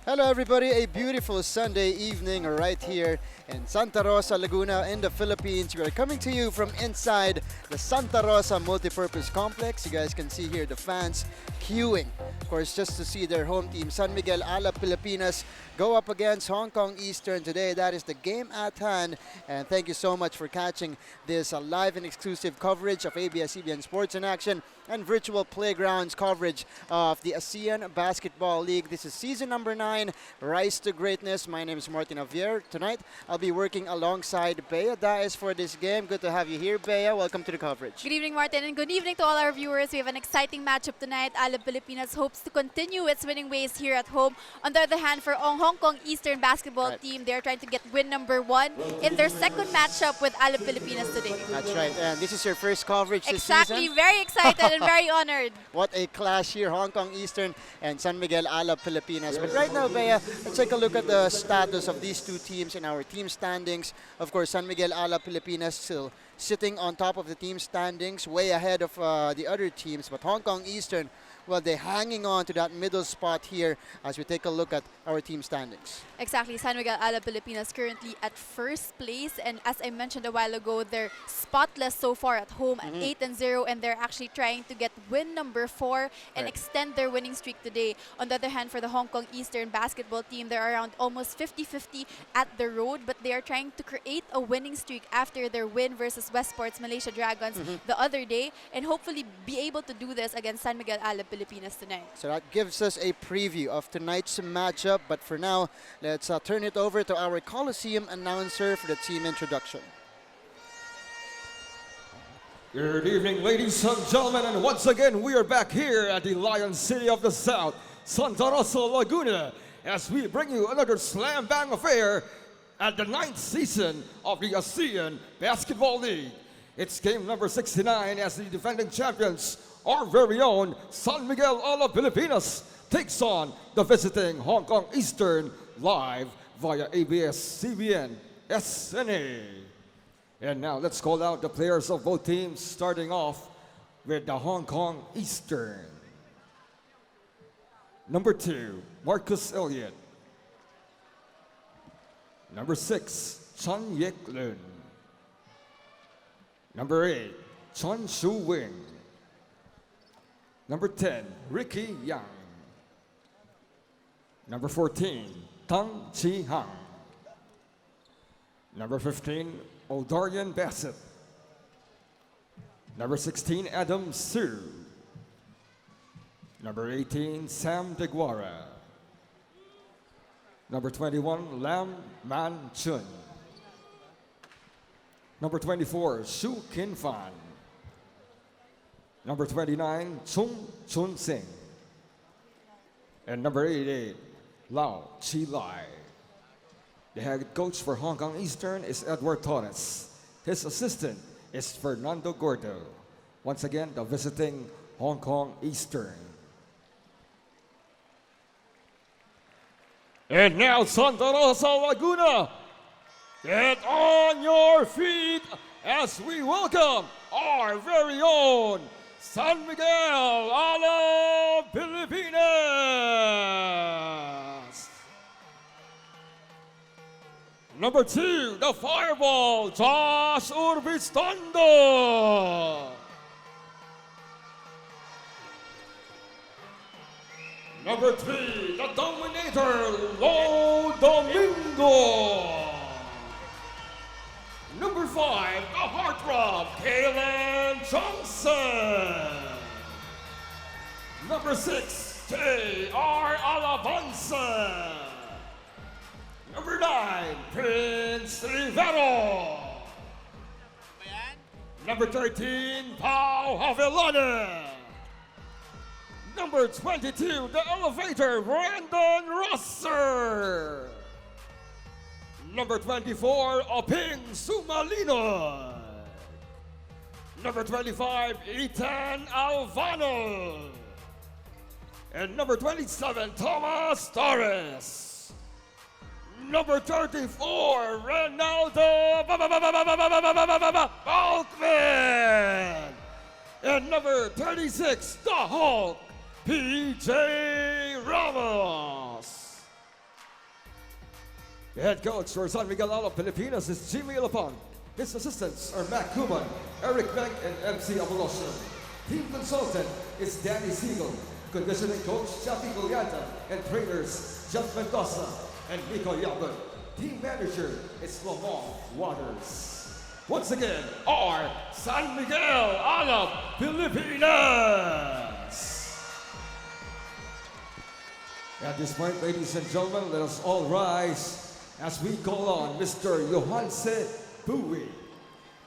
Hello everybody, a beautiful Sunday evening right here in Santa Rosa, Laguna in the Philippines. We are coming to you from inside the Santa Rosa Multipurpose Complex. You guys can see here the fans queuing, of course, just to see their home team, San Miguel Alab Pilipinas, go up against Hong Kong Eastern today. That is the game at hand. And thank you so much for catching this live and exclusive coverage of ABS-CBN Sports in Action and virtual playgrounds coverage of the ASEAN Basketball League. This is season number 9, Rise to Greatness. My name is Martin Javier. Tonight, I'll be working alongside Bea Daes for this game. Good to have you here, Bea. Welcome to the coverage. Good evening, Martin, and good evening to all our viewers. We have an exciting matchup tonight. Alab Pilipinas hopes to continue its winning ways here at home. On the other hand, for Hong Kong Eastern basketball team, they're trying to get win number 1 in their second matchup with Alab Pilipinas today. That's right, and this is your first coverage this Exactly, season. very excited and very honored. What a clash here, Hong Kong Eastern and San Miguel Alab Pilipinas. But right now, Bea, let's take a look at the status of these two teams in our team standings. Of course, San Miguel Alab Pilipinas still sitting on top of the team standings, way ahead of the other teams. But Hong Kong Eastern, well, they're hanging on to that middle spot here as we take a look at our team standings. Exactly, San Miguel Alab Pilipinas currently at first place, and as I mentioned a while ago, they're spotless so far at home at 8-0, and they're actually trying to get win number 4 and extend their winning streak today. On the other hand, for the Hong Kong Eastern basketball team, they're around almost 50-50 at the road, but they are trying to create a winning streak after their win versus Westport's Malaysia Dragons the other day, and hopefully be able to do this against San Miguel Alab Pilipinas tonight. So that gives us a preview of tonight's matchup, but for now, let's turn it over to our Coliseum announcer for the team introduction. Good evening, ladies and gentlemen, and once again, we are back here at the Lion City of the South, Santa Rosa, Laguna, as we bring you another slam bang affair at the 9th season of the ASEAN Basketball League. It's game number 69 as the defending champions, our very own San Miguel Alab Pilipinas, takes on the visiting Hong Kong Eastern live via ABS-CBN SNA. And now let's call out the players of both teams, starting off with the Hong Kong Eastern. Number 2, Marcus Elliott. Number 6, Chan Yek Lun. Number 8, Chun Shu Wing. Number 10, Ricky Yang. Number 14, Tang Chi Hang. Number 15, O'Darian Bassett. Number 16, Adam Su. Number 18, Sam DeGuara. Number 21, Lam Man Chun. Number 24, Shu Kin Fan. Number 29, Chung Chun Sing. And number 88, Lau Chi Lai. The head coach for Hong Kong Eastern is Edward Torres. His assistant is Fernando Gordo. Once again, the visiting Hong Kong Eastern. And now, Santa Rosa, Laguna, get on your feet as we welcome our very own San Miguel Alab Pilipinas. Number 2, the Fireball, Josh Urbistando. Number 3, the Dominator, Lo Domingo. Number 5, the Heartthrob, Kalen Johnson. Number 6, J.R. Alabanza. Number 9, Prince Rivero. Number 13, Pau Havilana. Number 22, the Elevator, Brandon Rosser. Number 24, Oping Sumalino. Number 25, Ethan Alvano. And number 27, Thomas Torres. Number 34, Ronaldo Balkman. And number 36, the Hulk, PJ Ramos. Head coach for San Miguel Alab Pilipinas is Jimmy Lapang. His assistants are Mac Kuban, Eric Beck, and MC Abolosha. Team consultant is Danny Siegel. Conditioning coach Chappy Gulianta, and trainers Jeff Mendoza and Nico Yabon. Team manager is Lamont Waters. Once again, our San Miguel Alab Pilipinas. At this point, ladies and gentlemen, let us all rise as we call on Mr. Johanse Bui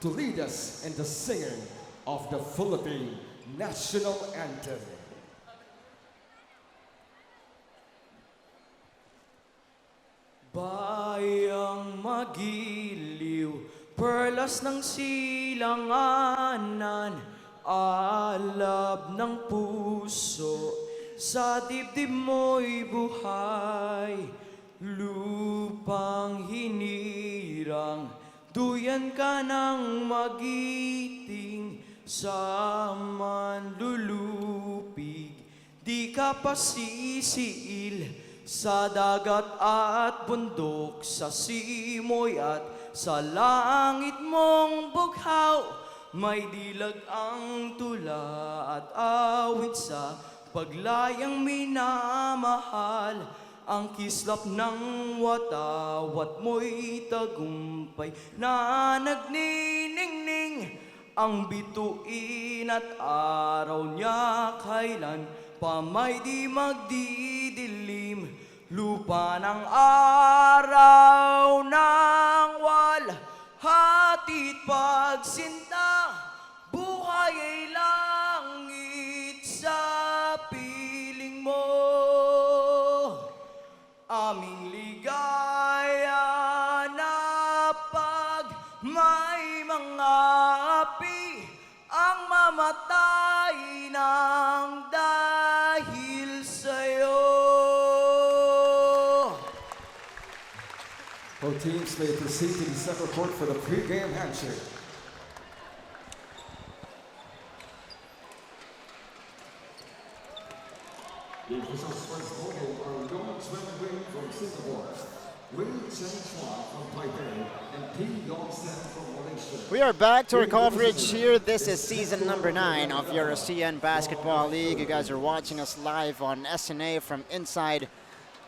to lead us in the singing of the Philippine National Anthem. Bayang magiliw, perlas ng silanganan, alab ng puso, sa dibdib mo'y buhay, lupang hinirang, duyan ka ng magiting, sa manlulupig, di ka pasisiil, sa dagat at bundok, sa simoy at sa langit mong bughaw, may dilag ang tula at awit sa paglayang minamahal, ang kislap ng watawat mo'y tagumpay na nagniningning, ang bituin at araw niya kailan pa may di magdidilim, lupa ng araw ng walhati't pagsinta, buhay ay langit sa piling mo, aming ligaya na pag may mga api ang mamatay ng dahil sa'yo. Both teams may proceed to the center court for the pre-game handshake. The officials first voting are Yong Chuen Wing from Singapore, Wing Chen Chua from Taipei, and P. Yong Sen from Malaysia. We are back to our coverage here. This is season number 9 of your ASEAN Basketball League. You guys are watching us live on SNA from inside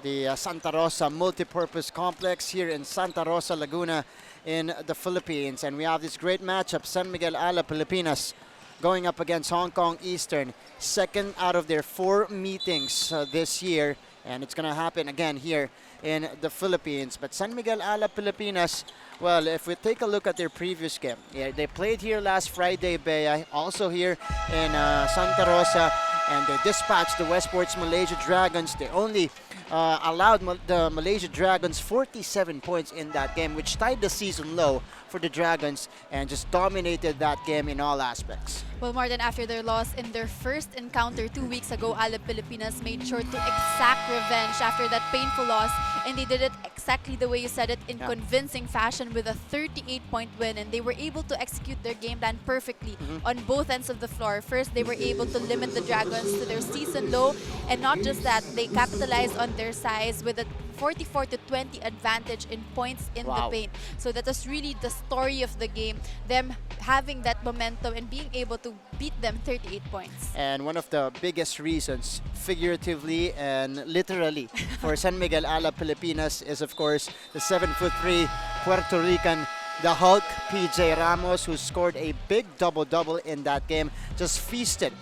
the Santa Rosa Multipurpose Complex here in Santa Rosa, Laguna in the Philippines. And we have this great matchup, San Miguel Alab Pilipinas going up against Hong Kong Eastern, second out of their 4 meetings this year. And it's going to happen again here in the Philippines. But San Miguel Alab Pilipinas, well, if we take a look at their previous game, yeah, they played here last Friday, Bea, also here in Santa Rosa, and they dispatched the Westports Malaysia Dragons. They only allowed the Malaysia Dragons 47 points in that game, which tied the season low for the Dragons and just dominated that game in all aspects. Well, Martin, after their loss in their first encounter 2 weeks ago, Alab Pilipinas made sure to exact revenge after that painful loss, and they did it exactly the way you said it, in convincing fashion with a 38-point win, and they were able to execute their game plan perfectly on both ends of the floor. First, they were able to limit the Dragons to their season low, and not just that, they capitalized on their size with a 44-20 advantage in points in the paint. So that was really the story of the game, them having that momentum and being able to beat them 38 points. And one of the biggest reasons, figuratively and literally, for San Miguel Alab Pilipinas is, of course, the 7'3" Puerto Rican, the Hulk, PJ Ramos, who scored a big double-double in that game, just feasted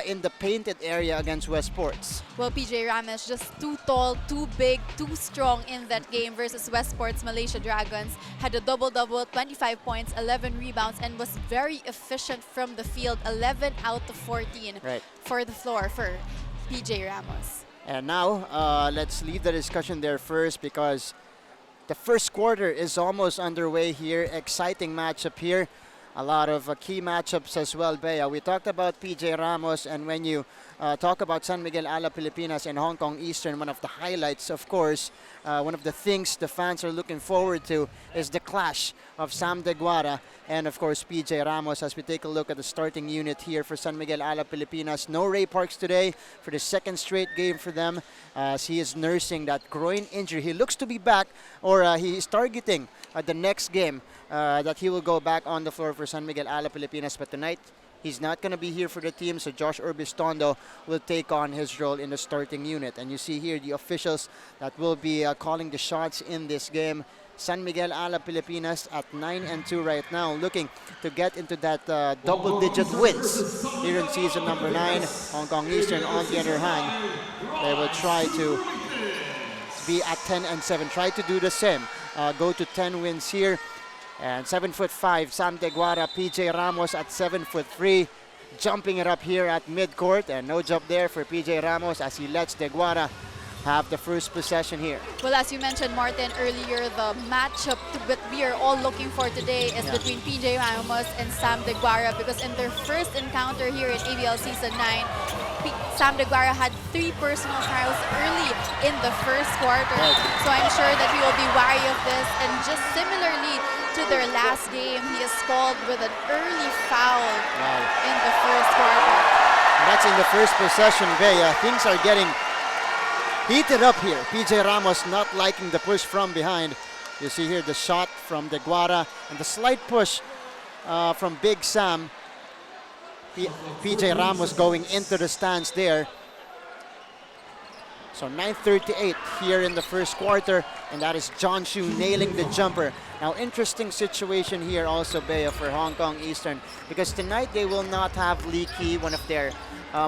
in the painted area against Westports. Well, PJ Ramos just too tall, too big, too strong in that game versus Westports Malaysia Dragons. Had a double-double, 25 points, 11 rebounds, and was very efficient from the field, 11 out of 14 for the floor for PJ Ramos. And now, let's leave the discussion there first, because the first quarter is almost underway here. Exciting matchup here. A lot of key matchups as well, Bea. We talked about PJ Ramos, and when you talk about San Miguel Alab Pilipinas and Hong Kong Eastern, one of the highlights, of course, one of the things the fans are looking forward to is the clash of Sam De Guara and of course PJ Ramos. As we take a look at the starting unit here for San Miguel Alab Pilipinas, no Ray Parks today for the second straight game for them, as he is nursing that groin injury. He looks to be back, or he is targeting the next game that he will go back on the floor for San Miguel Alab Pilipinas, but tonight he's not going to be here for the team, so Josh Urbistondo will take on his role in the starting unit. And you see here the officials that will be calling the shots in this game. San Miguel Alab Pilipinas at 9-2 right now, looking to get into that double-digit wins here in season number 9. Hong Kong Eastern, on the other hand, they will try to be at 10-7, try to do the same, go to 10 wins here. And 7'5", Sam Deguara, PJ Ramos at 7'3", jumping it up here at midcourt, and no job there for PJ Ramos as he lets Deguara have the first possession here. Well, as you mentioned, Martin, earlier, the matchup that we are all looking for today is between PJ Ramos and Sam Deguara, because in their first encounter here in ABL Season 9, Sam Deguara had 3 personal fouls early in the first quarter. So I'm sure that he will be wary of this, and just similarly to their last game, he is called with an early foul in the first quarter. And that's in the first possession, Bea. Things are getting heated up here. PJ Ramos not liking the push from behind. You see here the shot from Deguara and the slight push from Big Sam. PJ Ramos going into the stands there. So 9:38 here in the first quarter, and that is John Shu nailing the jumper. Now, interesting situation here also, Bea, for Hong Kong Eastern, because tonight they will not have Lee Kee, one of their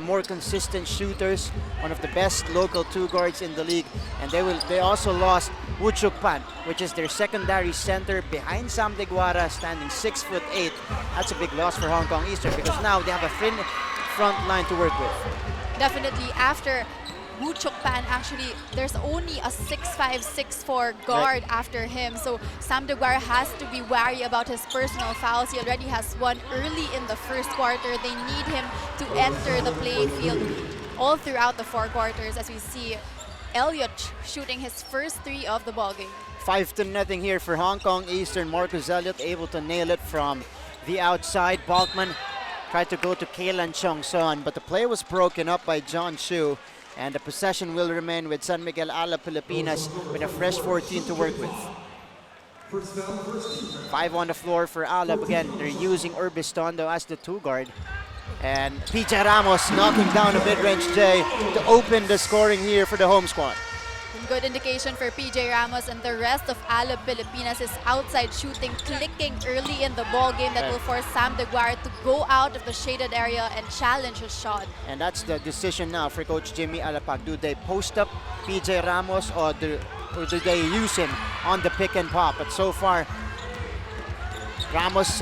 more consistent shooters, one of the best local 2 guards in the league, and they also lost Woo Chuk Pan, which is their secondary center behind Sam Deguara, standing 6'8". That's a big loss for Hong Kong Eastern, because now they have a thin front line to work with. Definitely, after Woo Chuk Pan, actually, there's only a 6'5", 6'4" guard after him. So Sam Deguara has to be wary about his personal fouls. He already has 1 early in the first quarter. They need him to enter the playing field all throughout the 4 quarters, as we see Elliott shooting his first 3 of the ballgame. 5-0 here for Hong Kong Eastern. Marcus Elliott able to nail it from the outside. Balkman tried to go to Kailan Chong Son, but the play was broken up by John Shu. And the possession will remain with San Miguel Alab Pilipinas with a fresh 14 to work with. 5 on the floor for Alab. Again, they're using Urbistondo as the 2 guard. And PJ Ramos knocking down a mid-range J to open the scoring here for the home squad. Good indication for PJ Ramos, and the rest of Alab Pilipinas is outside shooting, clicking early in the ball game that will force Sam Deguara to go out of the shaded area and challenge his shot. And that's the decision now for Coach Jimmy Alapag. Do they post up PJ Ramos, or do they use him on the pick and pop? But so far, Ramos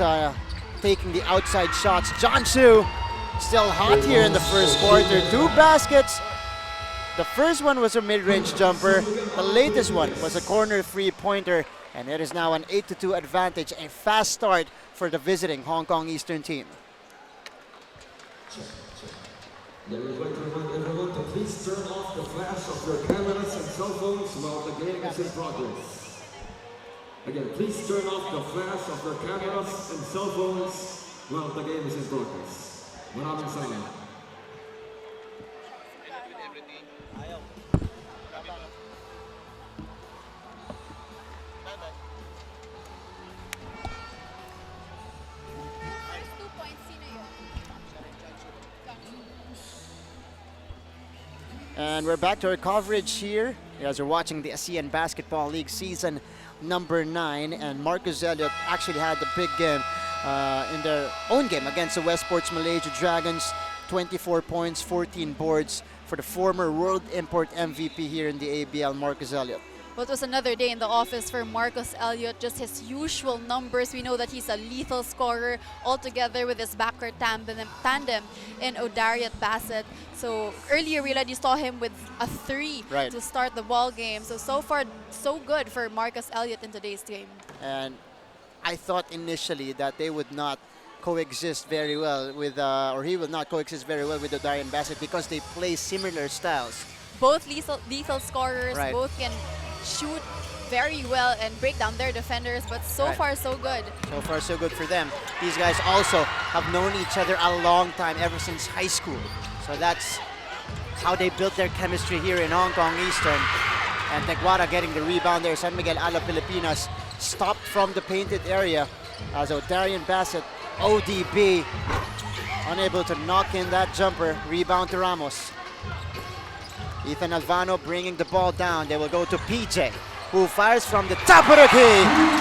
taking the outside shots. John Shu still hot here in the first quarter. 2 baskets. The first one was a mid-range jumper. The latest one was a corner 3-pointer. And it is now an 8-2 advantage. A fast start for the visiting Hong Kong Eastern team. Then we'd like to remind everyone to please turn off the flash of your cameras and cell phones while the game is in progress. Again, please turn off the flash of your cameras and cell phones while the game is in progress. Maraming salamat. And we're back to our coverage here. You guys are watching the ASEAN Basketball League season number 9, and Marcus Elliott actually had the big game in their own game against the Westports Malaysia Dragons. 24 points, 14 boards for the former World Import MVP here in the ABL, Marcus Elliott. Well, it was another day in the office for Marcus Elliott, just his usual numbers. We know that he's a lethal scorer, altogether with his backcourt tandem in Odariat Bassett. So earlier we already saw him with a 3 to start the ball game. So far, so good for Marcus Elliott in today's game. And I thought initially that they would not coexist very well with, or he will not coexist very well with Odarian Bassett, because they play similar styles. Both lethal scorers, both can shoot very well and break down their defenders, but so far so good. So far, so good for them. These guys also have known each other a long time, ever since high school. So that's how they built their chemistry here in Hong Kong Eastern. And Teguara getting the rebound there. San Miguel Alab Pilipinas stopped from the painted area as Darian Bassett, ODB, unable to knock in that jumper. Rebound to Ramos. Ethan Alvano bringing the ball down. They will go to PJ, who fires from the top of the key.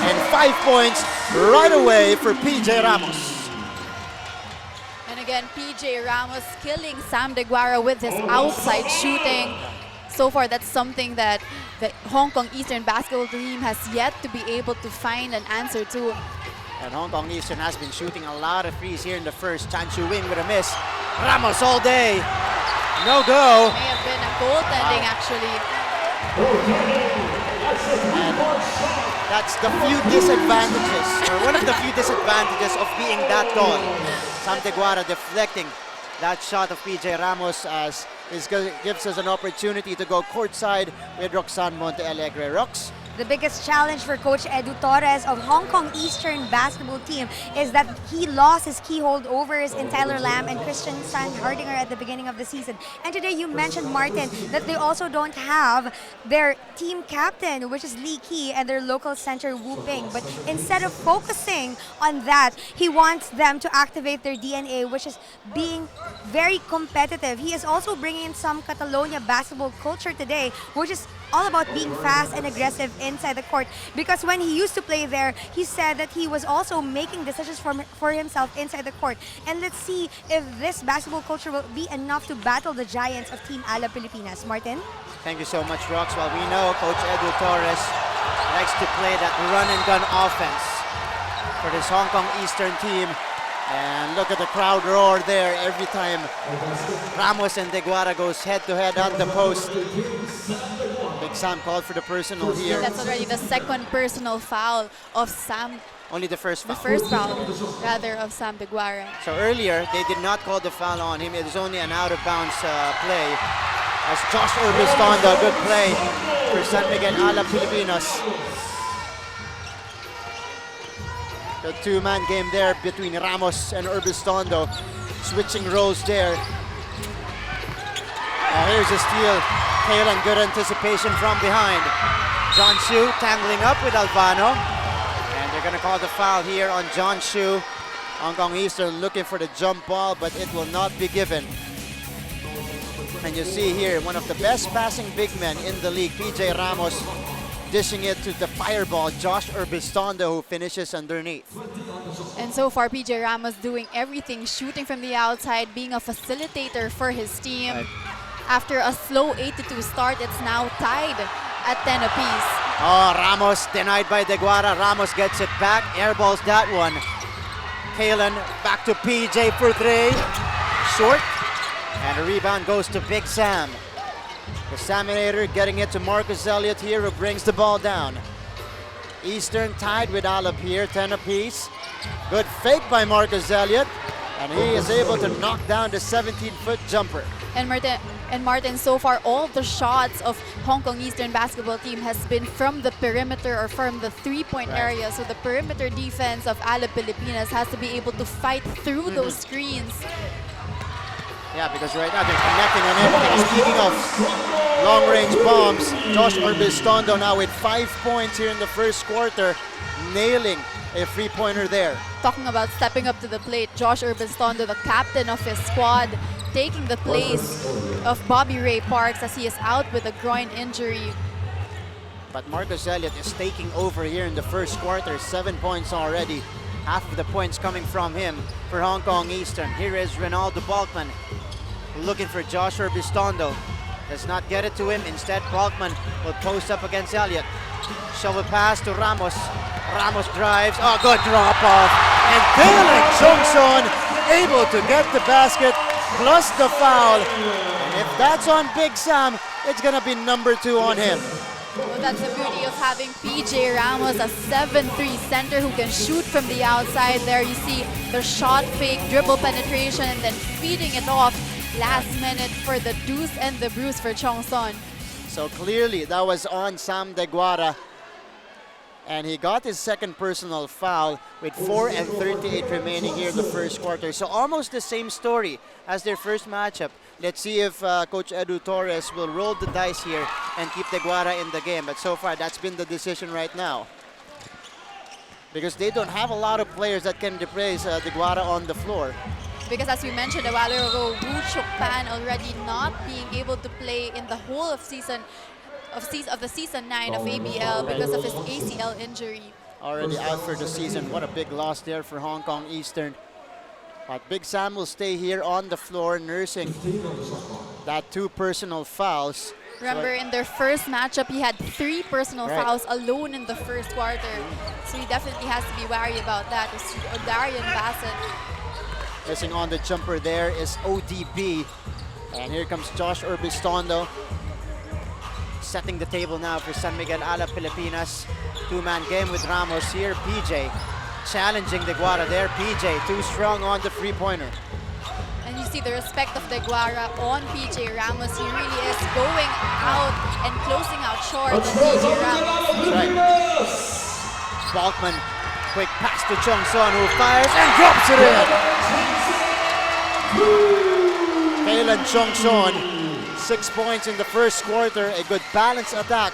And 5 points right away for PJ Ramos. And again, PJ Ramos killing Sam Deguara with his outside shooting. So far, that's something that the Hong Kong Eastern basketball team has yet to be able to find an answer to. And Hong Kong Eastern has been shooting a lot of threes here in the first. Chan Chu Wing with a miss. Ramos all day. No go. May have been a goaltending actually. And that's the few disadvantages, or one of the few disadvantages of being that tall. Sam Teguara deflecting that shot of PJ Ramos as this gives us an opportunity to go courtside with Roxanne Montealegre. Rox? The biggest challenge for Coach Edu Torres of Hong Kong Eastern basketball team is that he lost his key holdovers in Tyler Lam and Christian Stan Hardinger at the beginning of the season. And today you mentioned, Martin, that they also don't have their team captain, which is Lee Kee, and their local center Wu Ping. But instead of focusing on that, he wants them to activate their DNA, which is being very competitive. He is also bringing in some Catalonia basketball culture today, which is all about being fast and aggressive inside the court. Because when he used to play there, he said that he was also making decisions for himself inside the court. And let's see if this basketball culture will be enough to battle the giants of Team Alab Pilipinas. Martin? Thank you so much, Rox. Well, we know Coach Edu Torres likes to play that run-and-gun offense for this Hong Kong Eastern team. And look at the crowd roar there every time Ramos and Deguara goes head-to-head on the post. Big Sam called for the personal here. That's already the second personal foul of Sam. Only the first foul. The first foul, rather, of Sam Deguara. So earlier, they did not call the foul on him. It was only an out-of-bounds play. As Josh Urbistondo, good play for San Miguel Alab Pilipinas. The two-man game there between Ramos and Urbistondo. Switching roles there. Here's a steal. Kalen, good anticipation from behind. John Shu tangling up with Alvano. And they're going to call the foul here on John Shu. Hong Kong Eastern looking for the jump ball, but it will not be given. And you see here, one of the best passing big men in the league, PJ Ramos, dishing it to the fireball, Josh Urbistondo, who finishes underneath. And so far, PJ Ramos doing everything, shooting from the outside, being a facilitator for his team. Right. After a slow 8-2 start, it's now tied at 10 apiece. Oh, Ramos denied by Deguara. Ramos gets it back, airballs that one. Kalen back to PJ for three. Short. And a rebound goes to Big Sam. The Saminator getting it to Marcus Elliott here, who brings the ball down. Eastern tied with Alab here, 10 apiece. Good fake by Marcus Elliott. And he is able to knock down the 17-foot jumper. And Martin, so far, all the shots of Hong Kong Eastern basketball team has been from the perimeter or from the three-point area. So the perimeter defense of Alab Pilipinas has to be able to fight through those screens. Yeah, because right now they're connecting on everything. Speaking of long-range bombs, Josh Urbistondo now with 5 points here in the first quarter, nailing a three-pointer there. Talking about stepping up to the plate, Josh Urbistondo, the captain of his squad, taking the place of Bobby Ray Parks as he is out with a groin injury. But Marcus Elliott is taking over here in the first quarter, 7 points already. Half of the points coming from him for Hong Kong Eastern. Here is Ronaldo Balkman looking for Josh Urbistondo. Does not get it to him. Instead, Balkman will post up against Elliott. Shovel pass to Ramos. Ramos drives. Oh, good drop off. And Kalen Chongson able to get the basket plus the foul. And if that's on Big Sam, it's going to be number 2 on him. Well, that's the beauty of having PJ Ramos, a 7'3" center who can shoot from the outside. There you see the shot fake, dribble penetration, and then feeding it off last minute for the deuce and the bruise for Chongson. So clearly that was on Sam Deguara. And he got his second personal foul with 4:38 remaining here in the first quarter. So almost the same story as their first matchup. Let's see if Coach Edu Torres will roll the dice here and keep Deguara in the game. But so far, that's been the decision right now. Because they don't have a lot of players that can replace Deguara on the floor. Because as we mentioned a while ago, Wu Chuk Pan already not being able to play in the whole of the season 9 of ABL because of his ACL injury. Already out for the season. What a big loss there for Hong Kong Eastern. But Big Sam will stay here on the floor nursing that 2 personal fouls. Remember, in their first matchup, he had 3 personal fouls alone in the first quarter. So he definitely has to be wary about that. It's Darian Bassett. Missing on the jumper there is ODB. And here comes Josh Urbistondo. Setting the table now for San Miguel Alab Pilipinas. 2-man game with Ramos here. PJ challenging Deguara there. PJ too strong on the three-pointer. And you see the respect of Deguara on PJ Ramos. He really is going out and closing out short on PJ Ramos. Right. Balkman, quick pass to Chong Son, who fires and drops it in. Kaylan Chong Son, 6 points in the first quarter. A good balanced attack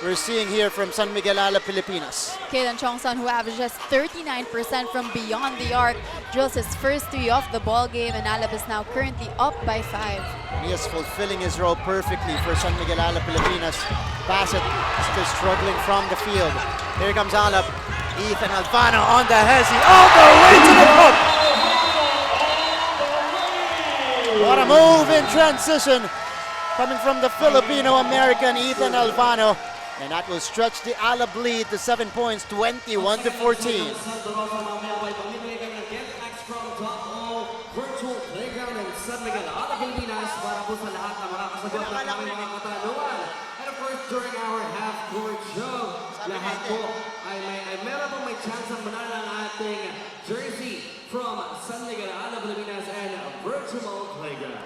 we're seeing here from San Miguel Alab Pilipinas. Kaylan Chongson, who averages 39% from beyond the arc, drills his first 3 off the ball game, and Alab is now currently up by 5. He is fulfilling his role perfectly for San Miguel Alab Pilipinas. Bassett still struggling from the field. Here comes Alab. Ethan Alvano on the hezzy, all the way to the hook. What a move in transition coming from the Filipino-American Ethan Alvano. And that will stretch the Alab lead to 7 points, 21 to 14. During our half-court show, lahat po ay meron pong may chance ang manalo ng ating jersey from San Miguel Alab Pilipinas and Virtual Playground.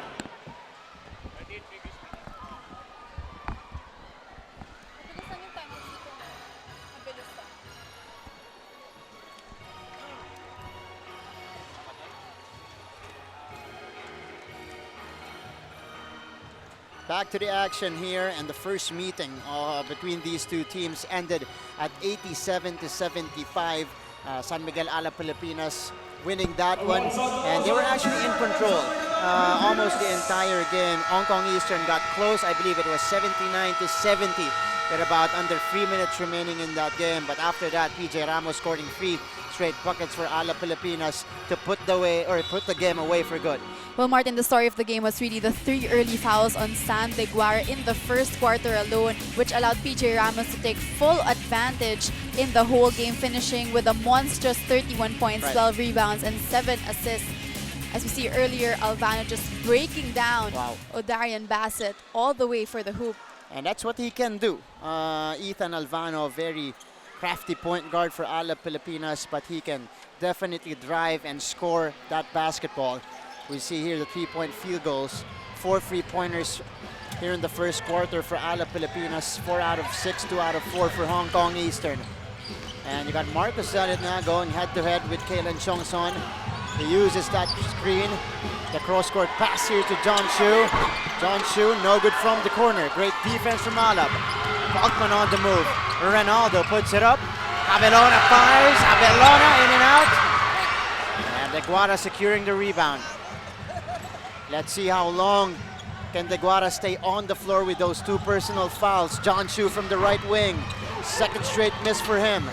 Back to the action here, and the first meeting between these two teams ended at 87 to 75. San Miguel Alab Pilipinas winning that one, and they were actually in control almost the entire game. Hong Kong Eastern got close. I believe it was 79 to 70 with about under 3 minutes remaining in that game. But after that, PJ Ramos scoring 3 straight buckets for Alab Pilipinas to put the game away for good. Well, Martin, the story of the game was really the 3 early fouls on San Deguara in the first quarter alone, which allowed PJ Ramos to take full advantage in the whole game, finishing with a monstrous 31 points, 12 rebounds, and 7 assists. As we see earlier, Alvano just breaking down O'Darian Bassett all the way for the hoop. And that's what he can do. Ethan Alvano, very crafty point guard for Alab Pilipinas, but he can definitely drive and score that basketball. We see here the 3-point field goals. 4 3-pointers here in the first quarter for Alab Pilipinas. 4 out of 6, 2 out of 4 for Hong Kong Eastern. And you got Marcus Zalit now going head-to-head with Kaylan Chongson. He uses that screen. The cross-court pass here to John Shu. John Shu, no good from the corner. Great defense from Alab. Bachman on the move. Ronaldo puts it up. Abelona fires. Abelona in and out. And Deguara securing the rebound. Let's see how long can Deguara stay on the floor with those 2 personal fouls. John Shu from the right wing. Second straight miss for him.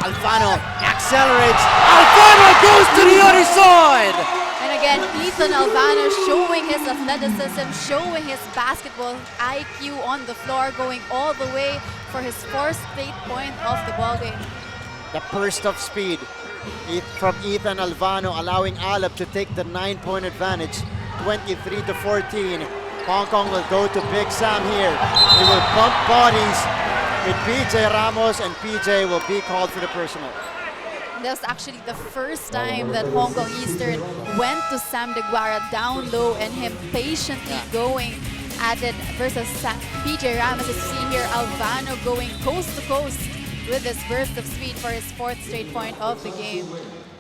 Alvano accelerates. Alvano goes to the other side! And again, Ethan Alvano showing his athleticism, showing his basketball IQ on the floor, going all the way for his 4th straight point of the ballgame. The burst of speed from Ethan Alvano, allowing Alab to take the 9-point advantage, 23 to 14. Hong Kong will go to Big Sam here. He will bump bodies with PJ Ramos, and PJ will be called for the personal. That's actually the first time that Hong Kong Eastern went to Sam Deguara down low, and him patiently going at it versus PJ Ramos. As you see here, Alvano going coast to coast with this burst of speed for his 4th straight point of the game.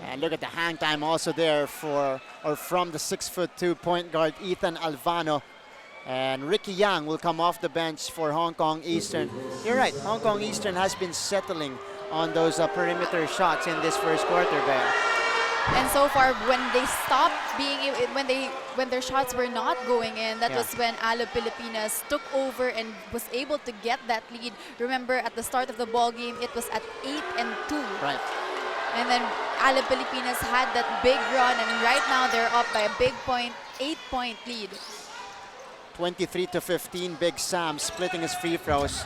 And look at the hang time also there from the 6'2" point guard Ethan Alvano. And Ricky Yang will come off the bench for Hong Kong Eastern. You're right, Hong Kong Eastern has been settling on those perimeter shots in this first quarter, Bear. And so far, when they stopped being, when their shots were not going in, that was when Alab Pilipinas took over and was able to get that lead. Remember, at the start of the ball game, it was at 8-2. Right. And then Alab Pilipinas had that big run, and right now they're up by a big 8-point lead. 23-15, Big Sam splitting his free throws.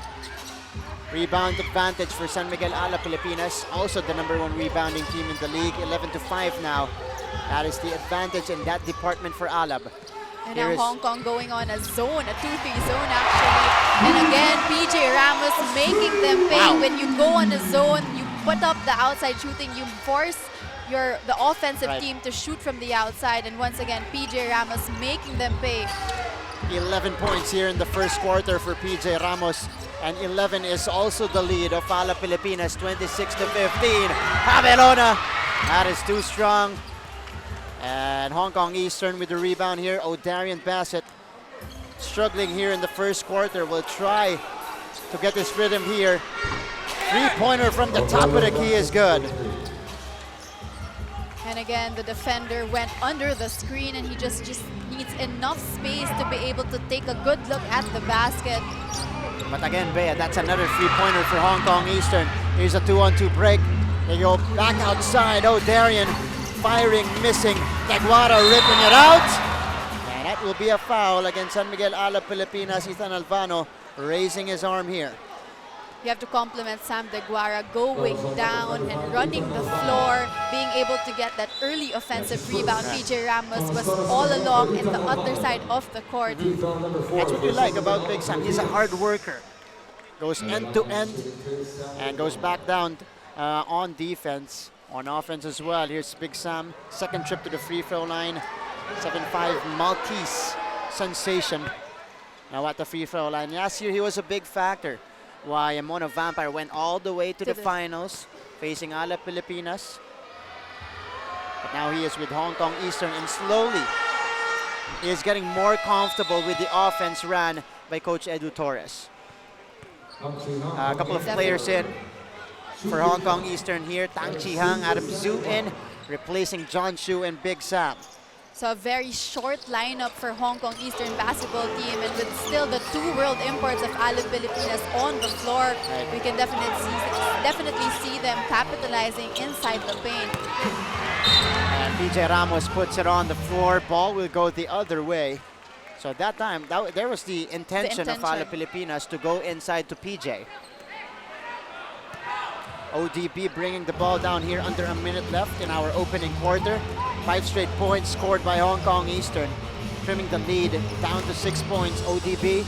Rebound advantage for San Miguel Alab Pilipinas, also the #1 rebounding team in the league, 11-5 now. That is the advantage in that department for Alab. And now Hong Kong going on a zone, a 2-3 zone actually. And again, PJ Ramos making them pay. Wow. When you go on a zone, you put up the outside shooting, you force the offensive team to shoot from the outside. And once again, PJ Ramos making them pay. 11 points here in the first quarter for PJ Ramos. And 11 is also the lead of Alab Pilipinas, 26-15. Javelona, that is too strong. And Hong Kong Eastern with the rebound here. O'Darian Bassett struggling here in the first quarter. Will try to get his rhythm here. Three-pointer from the top of the key is good. And again, the defender went under the screen, and he just needs enough space to be able to take a good look at the basket. But again, Bea, that's another three-pointer for Hong Kong Eastern. Here's a 2-on-2 break. They go back outside. O'Darian firing, missing. Teguara ripping it out. And that will be a foul against San Miguel Alab Pilipinas. Ethan Alvano raising his arm here. You have to compliment Sam Deguara going down and running the floor, being able to get that early offensive rebound. PJ Ramos was all along in the other side of the court. That's what we like about Big Sam. He's a hard worker. Goes end to end and goes back down on defense. On offense as well. Here's Big Sam, second trip to the free throw line. 7'5" Maltese sensation. Now at the free throw line. Last year he was a big factor. Why Mono Vampire went all the way to the finals, facing Alab Pilipinas. But now he is with Hong Kong Eastern, and slowly he is getting more comfortable with the offense ran by Coach Edu Torres. A couple of players in for Hong Kong Eastern here. Tang Chi Hang, Adam Zhu in, replacing John Shu and Big Sam. So a very short lineup for Hong Kong Eastern basketball team, and with still the two world imports of Alab Pilipinas on the floor, we can definitely see them capitalizing inside the paint. And PJ Ramos puts it on the floor. Ball will go the other way. So that time, there was the intention of Alab Pilipinas to go inside to PJ. ODB bringing the ball down here under a minute left in our opening quarter. 5 straight points scored by Hong Kong Eastern, trimming the lead down to 6 points. ODB,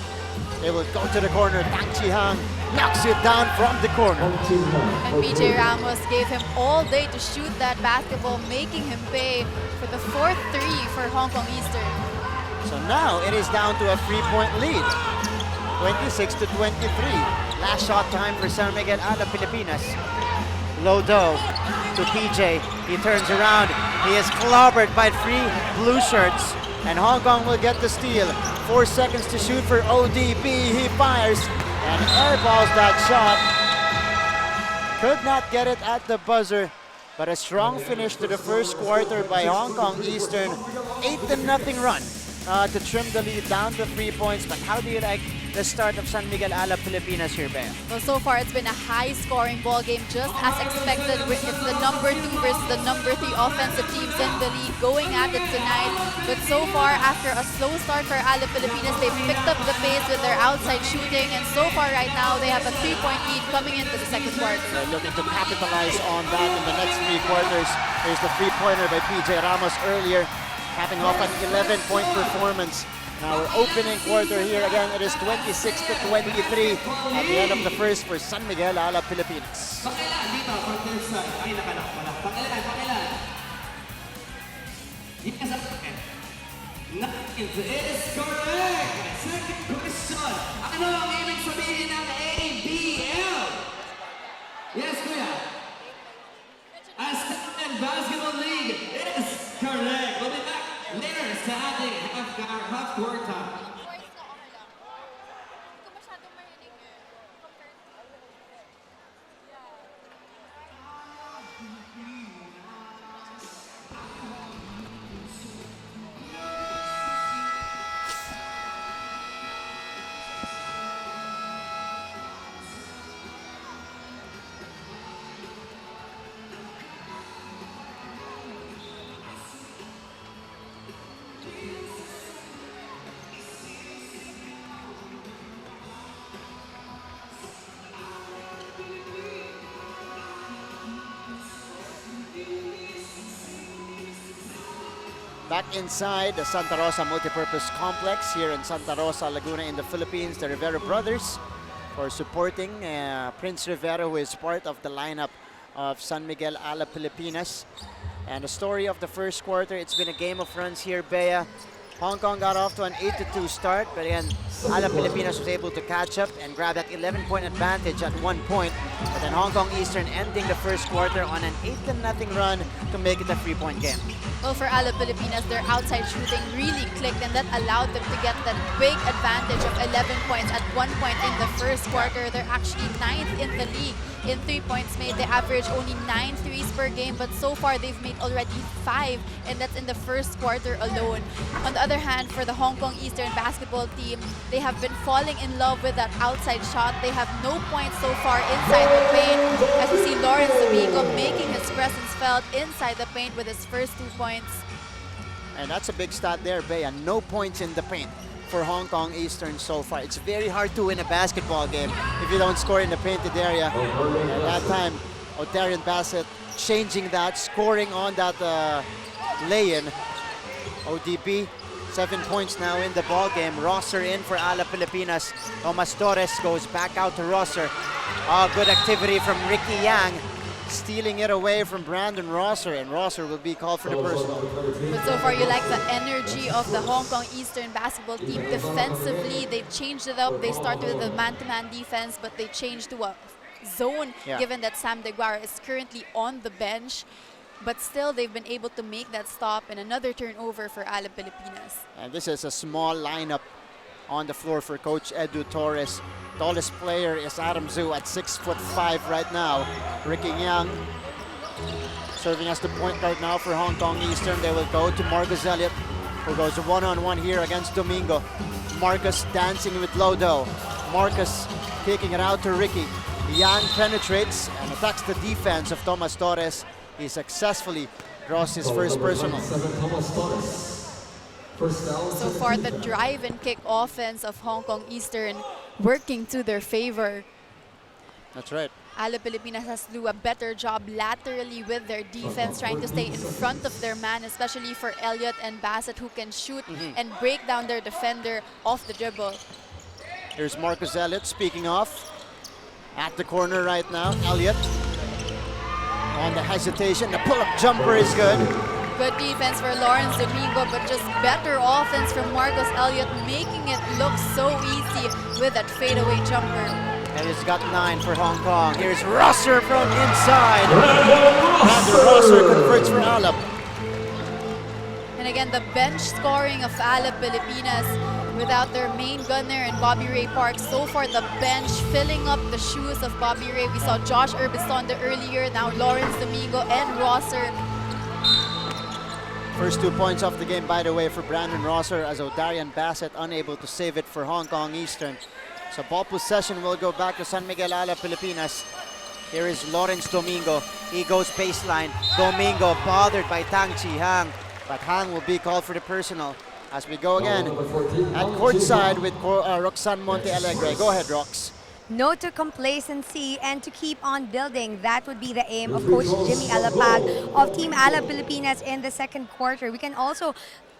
they will go to the corner. Tang Chi Hang knocks it down from the corner. And PJ Ramos gave him all day to shoot that basketball, making him pay for the 4th three for Hong Kong Eastern. So now it is down to a 3-point lead, 26-23. Last shot time for San Miguel Alab Pilipinas. Lodo to PJ. He turns around. He is clobbered by 3 blue shirts. And Hong Kong will get the steal. 4 seconds to shoot for ODB. He fires and airballs that shot. Could not get it at the buzzer. But a strong finish to the first quarter by Hong Kong Eastern. 8-0 run to trim the lead down to 3 points. But how do you like the start of San Miguel Alab Pilipinas here, Bea? Well, so far it's been a high-scoring ball game, just as expected. It's the #2 versus the #3 offensive teams in the league going at it tonight. But so far, after a slow start for Alab Pilipinas, they've picked up the pace with their outside shooting, and so far right now they have a 3-point lead coming into the second quarter. They're looking to capitalize on that in the next 3 quarters. There's the 3-pointer by PJ Ramos earlier, capping off an 11-point performance. Now we're opening quarter here again. It is 26-23 at the end of the first for San Miguel Alab Pilipinas. Ninth is correct. Second question. Ano ang ibig sabihin ng ABL? Yes, kuya. ASEAN Basketball League is correct. We'll be back later sa ating half-court time. Back inside the Santa Rosa Multipurpose Complex here in Santa Rosa, Laguna in the Philippines, the Rivera brothers for supporting Prince Rivera, who is part of the lineup of San Miguel Alab Pilipinas. And the story of the first quarter, it's been a game of runs here, Bea. Hong Kong got off to an 8-2 start, but again, Alab Pilipinas was able to catch up and grab that 11-point advantage at one point. But then Hong Kong Eastern ending the first quarter on an 8-0 run to make it a 3-point game. Well, for Alab Pilipinas, their outside shooting really clicked, and that allowed them to get that big advantage of 11 points at one point in the first quarter. They're actually 9th in the league in 3 points made. They average only 9 threes per game, but so far they've made already 5, and that's in the first quarter alone. On the other hand, for the Hong Kong Eastern basketball team, they have been falling in love with that outside shot. They have no points so far inside the paint, as we see Lawrence Domingo making his presence felt inside the paint with his first 2 points. And that's a big stat there, Bea. No points in the paint for Hong Kong Eastern so far. It's very hard to win a basketball game if you don't score in the painted area. At that time, Otarian Bassett changing that, scoring on that lay-in. ODB, 7 points now in the ball game. Rosser in for Alab Pilipinas. Tomas Torres goes back out to Rosser. Oh, good activity from Ricky Yang, stealing it away from Brandon Rosser, and Rosser will be called for the personal. But so far, you like the energy of the Hong Kong Eastern basketball team. Defensively, they changed it up. They started with a man-to-man defense, but they changed to a zone, given that Sam DeGuara is currently on the bench. But still, they've been able to make that stop, and another turnover for Alab Pilipinas. And this is a small lineup on the floor for Coach Edu Torres. Tallest player is Adam Zhu at 6'5" right now. Ricky Yang serving as the point guard now for Hong Kong Eastern. They will go to Marcus Elliott, who goes one-on-one here against Domingo. Marcus dancing with Lodo. Marcus kicking it out to Ricky. Yang penetrates and attacks the defense of Tomas Torres. He successfully draws his first personal. So far, the drive and kick offense of Hong Kong Eastern working to their favor. That's right. Alab Pilipinas has to do a better job laterally with their defense, trying to stay in front of their man, especially for Elliott and Bassett, who can shoot and break down their defender off the dribble. Here's Marcus Elliott, speaking of, at the corner right now. Elliott on the hesitation. The pull-up jumper is good. Good defense for Lawrence Domingo, but just better offense from Marcus Elliott, making it look so easy with that fadeaway jumper. And he's got 9 for Hong Kong. Here's Rosser from inside. Brandon Rosser converts for Alab. And again, the bench scoring of Alab Pilipinas without their main gunner and Bobby Ray Park. So far, the bench filling up the shoes of Bobby Ray. We saw Josh Urbisonda earlier, now Lawrence Domingo and Rosser. First 2 points off the game, by the way, for Brandon Rosser, as Odarian Bassett unable to save it for Hong Kong Eastern. So ball possession will go back to San Miguel Alab Pilipinas. Here is Lawrence Domingo. He goes baseline. Domingo bothered by Tang Chi Hang, but Hang will be called for the personal. As we go again at courtside with Roxanne Monte Alegre. Go ahead, Rox. No to complacency and to keep on building. That would be the aim of Coach Jimmy Alapag of Team Alab Pilipinas in the second quarter. We can also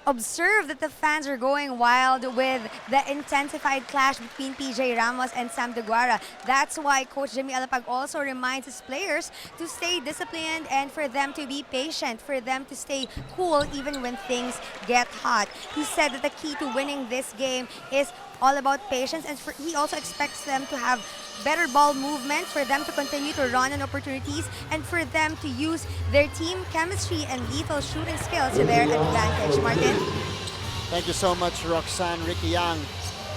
observe that the fans are going wild with the intensified clash between PJ Ramos and Sam Deguara. That's why Coach Jimmy Alapag also reminds his players to stay disciplined and for them to be patient, for them to stay cool even when things get hot. He said that the key to winning this game is all about patience, and he also expects them to have better ball movement, for them to continue to run on opportunities, and for them to use their team chemistry and lethal shooting skills to their advantage. Martin? Thank you so much, Roxanne. Ricky Yang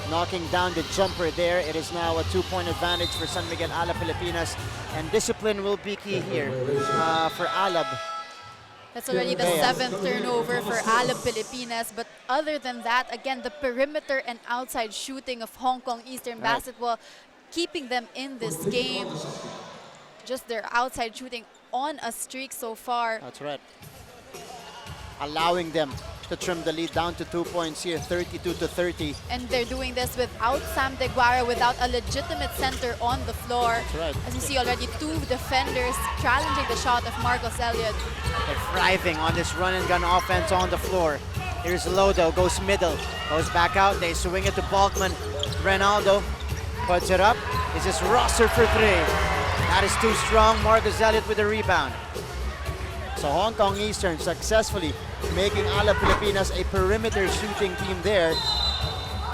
knocking down the jumper there. It is now a 2-point advantage for San Miguel Alab Pilipinas, and discipline will be key here for Alab. That's already the 7th turnover for Alab Pilipinas. But other than that, again, the perimeter and outside shooting of Hong Kong Eastern basketball, keeping them in this game. Just their outside shooting on a streak so far. That's right. Allowing them to trim the lead down to 2 points here, 32-30. And they're doing this without Sam Deguara, without a legitimate center on the floor. That's right. As you see already, 2 defenders challenging the shot of Marcos Elliott. They're thriving on this run and gun offense on the floor. Here's Lodo, goes middle, goes back out. They swing it to Balkman. Ronaldo puts it up. This is Rosser for 3. That is too strong. Marcos Elliott with the rebound. So Hong Kong Eastern successfully making Alab Pilipinas a perimeter shooting team there.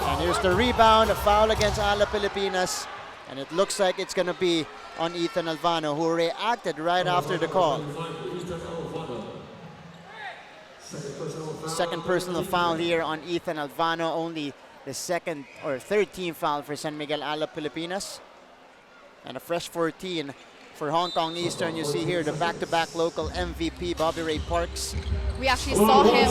And here's the rebound, a foul against Alab Pilipinas. And it looks like it's going to be on Ethan Alvano, who reacted right after the call. Second personal foul here on Ethan Alvano, only the second or third team foul for San Miguel Alab Pilipinas. And a fresh 14 for Hong Kong Eastern. You see here the back-to-back local MVP, Bobby Ray Parks. We actually saw him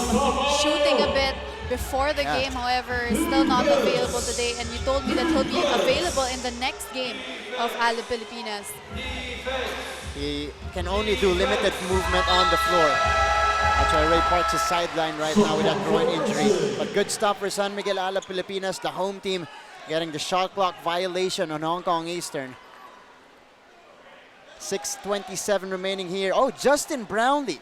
shooting a bit before the game, however, still not available today. And you told me that he'll be available in the next game of Alab Pilipinas. He can only do limited movement on the floor. That's why Ray Parks is sidelined right now with that groin injury. But good stuff for San Miguel Alab Pilipinas, the home team, getting the shot clock violation on Hong Kong Eastern. 6:27 remaining here. Oh, Justin Brownlee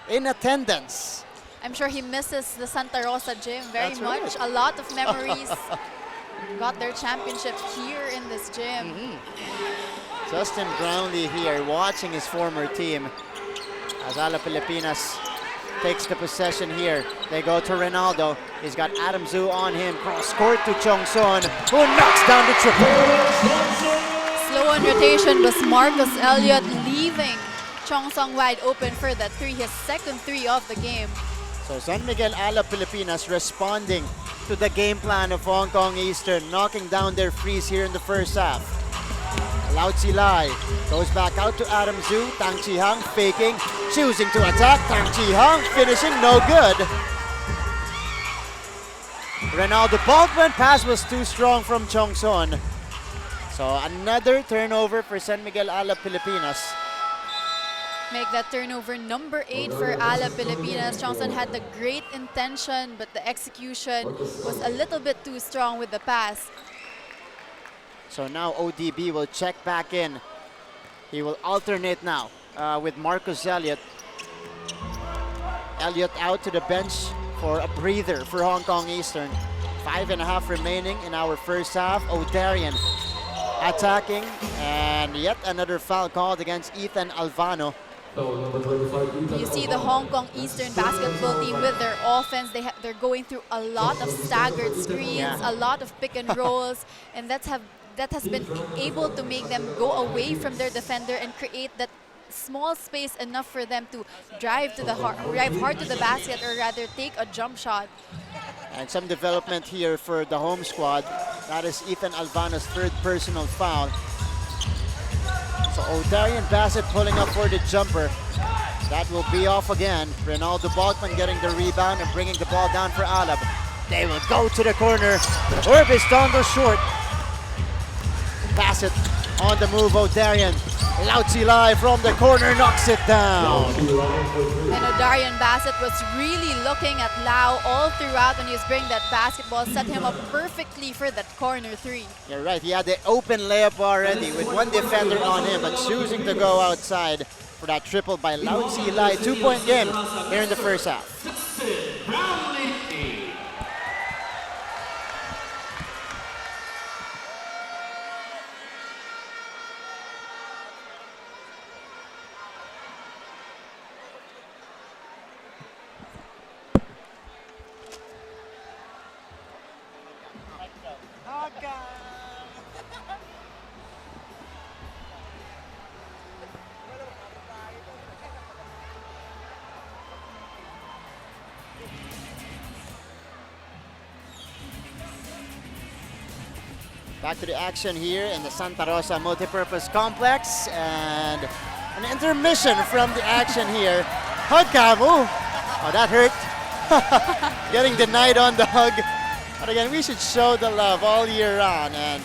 in attendance. I'm sure he misses the Santa Rosa gym very That's much. right. A lot of memories. Got their championship here in this gym. Justin Brownlee here watching his former team as Alab Pilipinas takes the possession here. They go to Ronaldo. He's got Adam Zhu on him. Cross court to Chong Son, who knocks down the triple. Slow on rotation was Marcos Elliott, leaving Chong Song wide open for that 3, his second 3 of the game. So San Miguel Alab Pilipinas responding to the game plan of Hong Kong Eastern, knocking down their freeze here in the first half. Lao Lai goes back out to Adam Zhu. Tang Chi Hang faking, choosing to attack. Tang Chi Hang finishing no good. Ronaldo Balkman pass was too strong from Chong Son. So another turnover for San Miguel Alab Pilipinas. Make that turnover number 8 for Alab Pilipinas. Chongson had the great intention, but the execution was a little bit too strong with the pass. So now ODB will check back in. He will alternate now with Marcos Elliott. Elliott out to the bench for a breather for Hong Kong Eastern. 5.5 remaining in our first half. O'Darian attacking, and yet another foul called against Ethan Alvano. You see the Hong Kong Eastern basketball team with their offense. They're going through a lot of staggered screens, a lot of pick and rolls, and that has been able to make them go away from their defender and create that small space enough for them to drive hard to the basket, or rather take a jump shot. And some development here for the home squad. That is Ethan Alvano's third personal foul. So O'Darian Bassett pulling up for the jumper. That will be off again. Ronaldo Balkman getting the rebound and bringing the ball down for Alab. They will go to the corner. Orbis Tondo short. Bassett on the move, O'Darian. Lao Lai from the corner knocks it down. And O'Darian Bassett was really looking at Lau all throughout when he was bringing that basketball, set him up perfectly for that corner 3. You're right, he had the open layup already with one defender on him, but choosing to go outside for that triple by Lao Lai. 2-point game here in the first half. Back to the action here in the Santa Rosa Multipurpose Complex, and an intermission from the action here. Hug cam, oh that hurt. Getting denied on the hug. But again, we should show the love all year round, and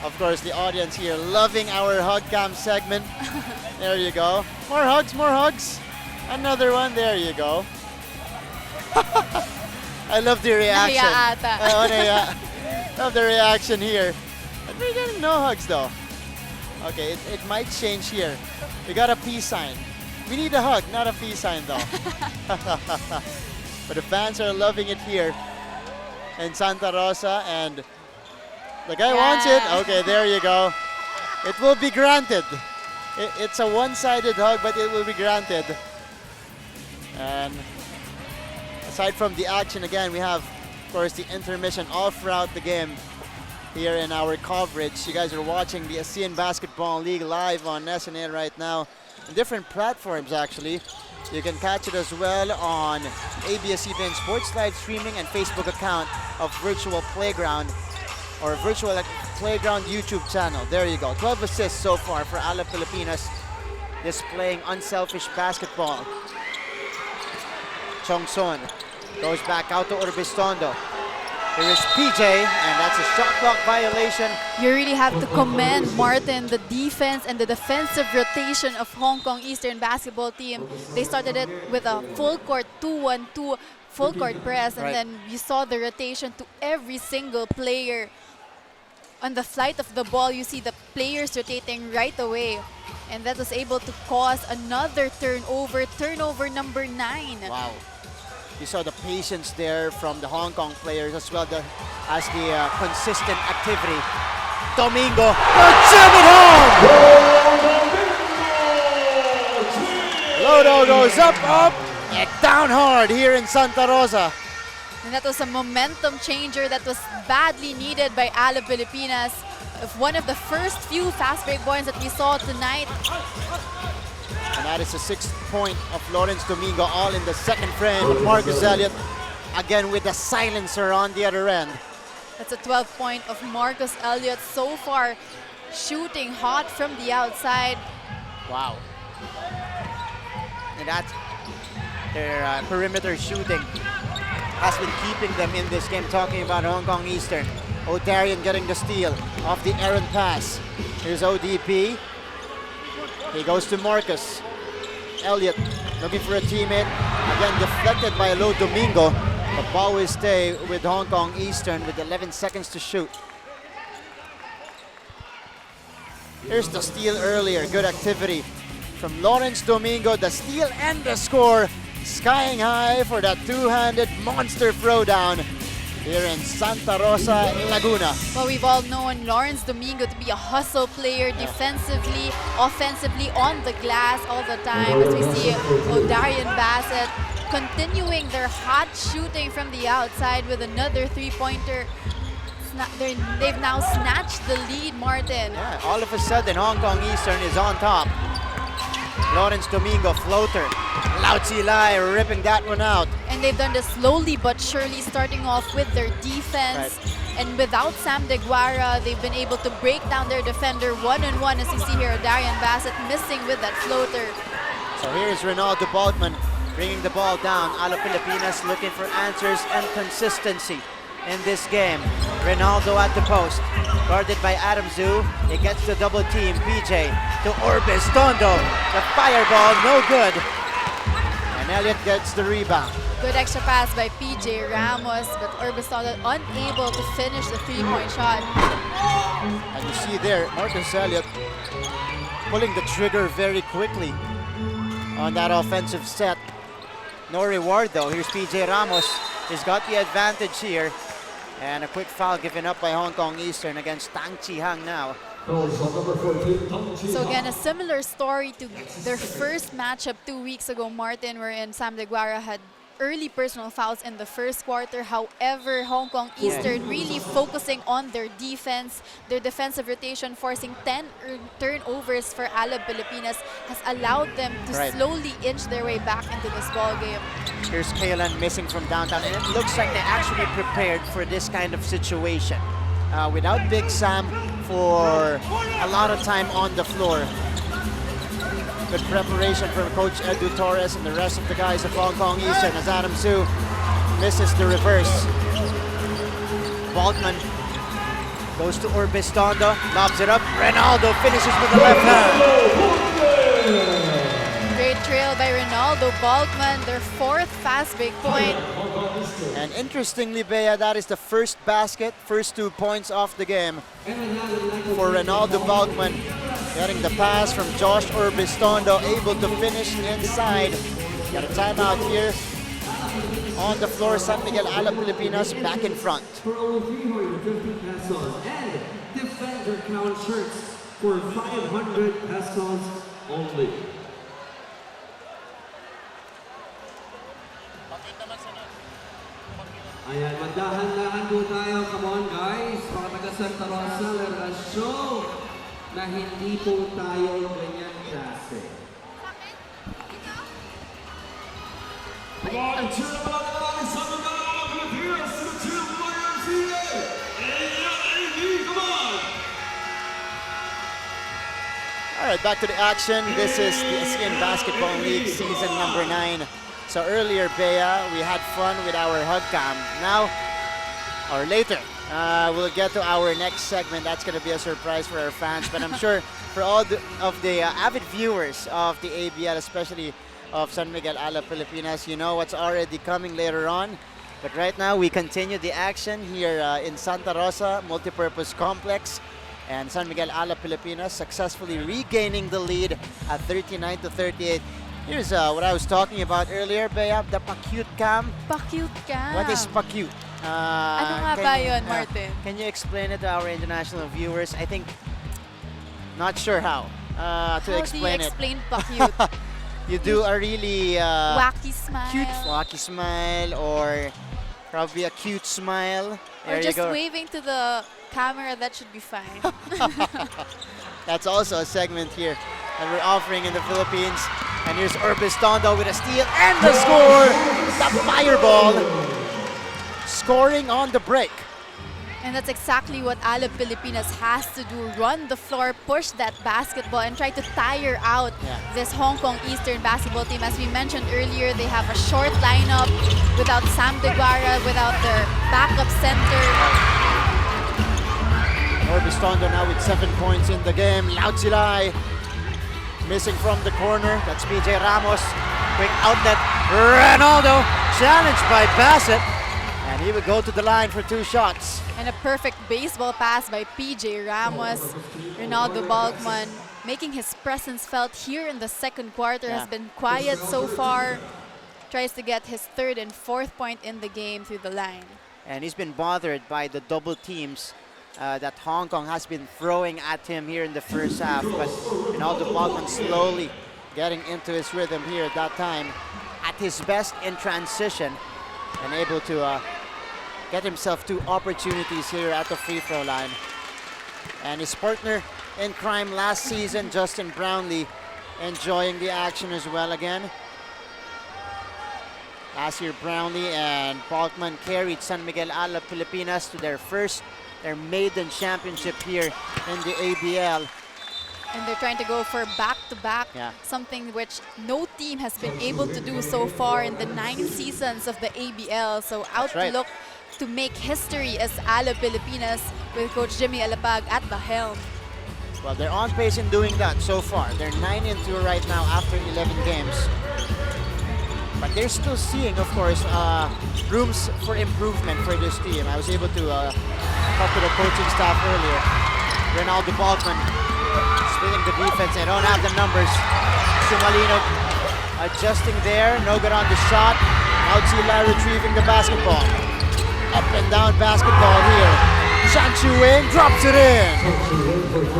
of course the audience here loving our hug cam segment. There you go. More hugs, more hugs. Another one, there you go. I love the reaction. Nahiya ata. Love the reaction here. But we're getting no hugs though. Okay, it might change here. We got a peace sign. We need a hug, not a peace sign though. But the fans are loving it here in Santa Rosa, and the guy wants it. Okay, there you go. It will be granted. It's a one-sided hug, but it will be granted. And aside from the action, again, we have, of course, the intermission all throughout the game here in our coverage. You guys are watching the ASEAN Basketball League live on SNL right now, on different platforms actually. You can catch it as well on ABS-CBN Sports live streaming and Facebook account of Virtual Playground, or Virtual Playground YouTube channel. There you go. 12 assists so far for Alab Pilipinas, displaying unselfish basketball. Chong Son goes back out to Urbistondo. Here is PJ, and that's a shot clock violation. You really have to commend, Martin, the defense and the defensive rotation of Hong Kong Eastern basketball team. They started it with a full court 2-1-2 full court press, and then you saw the rotation to every single player. On the flight of the ball, you see the players rotating right away, and that was able to cause another turnover number 9. Wow. You saw the patience there from the Hong Kong players as well as the consistent activity. Domingo, jam it home! Lodo goes up, and down hard here in Santa Rosa. And that was a momentum changer that was badly needed by Alab Pilipinas. One of the first few fast break points that we saw tonight. And that is the 6th point of Lawrence Domingo, all in the second frame. Marcus Elliott again with the silencer on the other end. That's a 12th point of Marcus Elliott so far, shooting hot from the outside. Wow. And that's their perimeter shooting has been keeping them in this game. Talking about Hong Kong Eastern. O'Darian getting the steal off the errant pass. Here's ODP. He goes to Marcus. Elliott looking for a teammate. Again deflected by Lo Domingo. The ball will stay with Hong Kong Eastern with 11 seconds to shoot. Here's the steal earlier. Good activity from Lawrence Domingo. The steal and the score. Skying high for that two-handed monster throwdown here in Santa Rosa, Laguna. Well, we've all known Lawrence Domingo to be a hustle player, defensively, offensively, on the glass all the time. As we see O'Darian Bassett continuing their hot shooting from the outside with another three-pointer. They've now snatched the lead, Martin. Yeah, all of a sudden, Hong Kong Eastern is on top. Lawrence Domingo, floater. Lau Chi Lai ripping that one out. And they've done this slowly but surely, starting off with their defense. Right. And without Sam De Guara, they've been able to break down their defender one-on-one, as you see here, Darian Bassett missing with that floater. So here's Ronaldo Baltman bringing the ball down. Alab Pilipinas looking for answers and consistency in this game. Ronaldo at the post, guarded by Adam Zhu. He gets the double team. PJ to Orbis Tondo. The fireball, no good. And Elliott gets the rebound. Good extra pass by PJ Ramos, but Orbis Tondo unable to finish the three-point shot. And you see there, Marcus Elliott pulling the trigger very quickly on that offensive set. No reward though. Here's PJ Ramos. He's got the advantage here. And a quick foul given up by Hong Kong Eastern against Tang Chi Hang now. So again, a similar story to their first matchup 2 weeks ago, Martin, wherein Sam De Guara had early personal fouls in the first quarter. However, Hong Kong Eastern really focusing on their defense. Their defensive rotation, forcing 10 turnovers for Alab Pilipinas, has allowed them to slowly inch their way back into this ball game. Here's Kaylan missing from downtown, and it looks like they actually prepared for this kind of situation. Without Big Sam for a lot of time on the floor. Good preparation from Coach Edu Torres and the rest of the guys of Hong Kong Eastern as Adam Su misses the reverse. Balkman goes to Orbistondo, lobs it up. Ronaldo finishes with the left hand. Great trail by Ronaldo Balkman, their 4th fast break point. And interestingly, Bea, that is the first basket, first 2 points off the game for Ronaldo Balkman. Getting the pass from Josh Orbistondo, able to finish inside. Got a timeout here. On the floor, San Miguel Alab Pilipinas back in front. For only 350 pesos and defender count shirts for 500 pesos only. Ayan, magdahan-dahan po tayo. Come on guys, mga taga Santa Rosa, let us show na hindi po tayo ganyan klase. Come on, and cheer up natin ang ating San Miguel Alab Pilipinas to the cheer of the YMCA! Come on! All right, back to the action. This is the ASEAN Basketball League season number 9. So earlier, Bea, we had fun with our hug cam. Now, or later, we'll get to our next segment. That's going to be a surprise for our fans. But I'm sure for all of the avid viewers of the ABL, especially of San Miguel Alab Pilipinas, you know what's already coming later on. But right now, we continue the action here in Santa Rosa Multipurpose Complex. And San Miguel Alab Pilipinas successfully regaining the lead at 39-38. Here's what I was talking about earlier, Bea, the pa-cute cam. Pa-cute cam. What is pa-cute? Ano nga ba yun, Martin? Can you explain it to our international viewers? I think, not sure how to explain it. How do you explain pa-cute? You do a really wacky smile. Cute wacky smile, or probably a cute smile. Or just waving to the camera, that should be fine. That's also a segment here that we're offering in the Philippines. And here's Orbistondo with a steal and the score! The fireball! Scoring on the break. And that's exactly what Alab Pilipinas has to do. Run the floor, push that basketball, and try to tire out this Hong Kong Eastern basketball team. As we mentioned earlier, they have a short lineup without Sam DeGuara, without their backup center. Orbistondo now with 7 points in the game. Loud Silay missing from the corner. That's PJ Ramos. Quick outlet. Ronaldo challenged by Bassett. And he would go to the line for 2 shots. And a perfect baseball pass by PJ Ramos. Ronaldo Balkman making his presence felt here in the second quarter. Has been quiet so far. Tries to get his 3rd and 4th point in the game through the line. And he's been bothered by the double teams that Hong Kong has been throwing at him here in the first half. But Ronaldo Balkman slowly getting into his rhythm here at that time. At his best in transition. And able to get himself 2 opportunities here at the free throw line. And his partner in crime last season, Justin Brownlee, enjoying the action as well again. Last year, Brownlee and Balkman carried San Miguel Alab Pilipinas to their maiden championship here in the ABL. And they're trying to go for back-to-back, something which no team has been able to do so far in the 9 seasons of the ABL. So out to look to make history as Alab Pilipinas with Coach Jimmy Alapag at the helm. Well, they're on pace in doing that so far. They're 9-2 right now after 11 games. But they're still seeing, of course, rooms for improvement for this team. I was able to talk to the coaching staff earlier. Ronaldo Balkman splitting the defense. They don't have the numbers. Sumalino adjusting there. No good on the shot. Outside retrieving the basketball. Up and down basketball here. Chan Chu-Wing drops it in.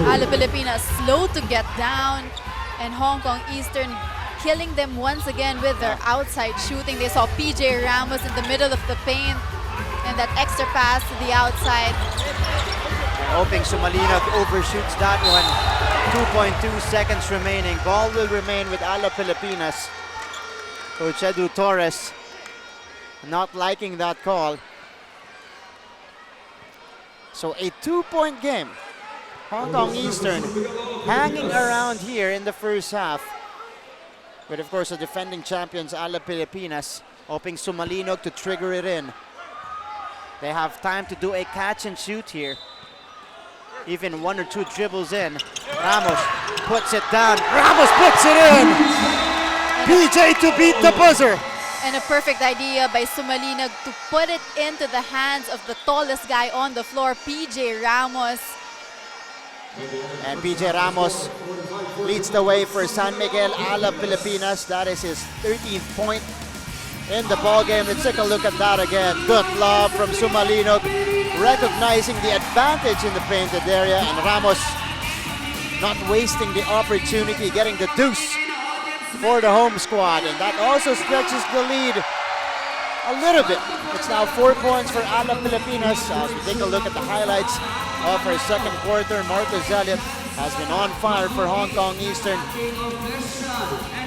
Alab Pilipinas slow to get down. And Hong Kong Eastern killing them once again with their outside shooting. They saw PJ Ramos in the middle of the paint and that extra pass to the outside. Hoping Sumalina overshoots that one. 2.2 seconds remaining. Ball will remain with Alab Pilipinas. Coach Edu Torres not liking that call. So a 2-point game. Hong Kong Eastern hanging around here in the first half. But of course the defending champions Alab Pilipinas hoping Sumalinog to trigger it in. They have time to do a catch and shoot here. Even 1 or 2 dribbles in. Ramos puts it down. Ramos puts it in! PJ to beat the buzzer! And a perfect idea by Sumalina to put it into the hands of the tallest guy on the floor, PJ Ramos. And PJ Ramos leads the way for San Miguel Alab Pilipinas. That is his 13th point in the ball game. Let's take a look at that again. Good lob from Sumalino, recognizing the advantage in the painted area, and Ramos not wasting the opportunity, getting the deuce for the home squad, and that also stretches the lead a little bit. It's now 4 points for Alab Pilipinas. As we take a look at the highlights of our second quarter, Marcus Elliott has been on fire for Hong Kong Eastern.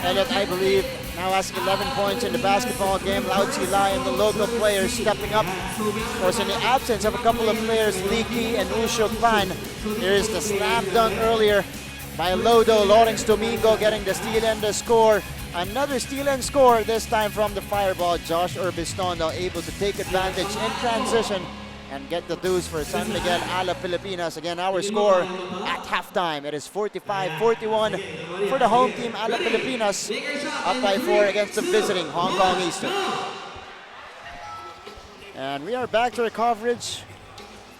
Elliott, I believe, now has 11 points in the basketball game. Lau Chi Lai and the local players stepping up. Of course, in the absence of a couple of players, Lee Ki and Ushok Pan, here is the slam dunk earlier by Lodo. Lawrence Domingo getting the steal and the score. Another steal and score, this time from the fireball. Josh Urbistondo able to take advantage in transition and get the deuce for San Miguel Alab Pilipinas. Again, our score at halftime, it is 45-41 for the home team Alab Pilipinas, up by 4 against the visiting Hong Kong Eastern. And we are back to our coverage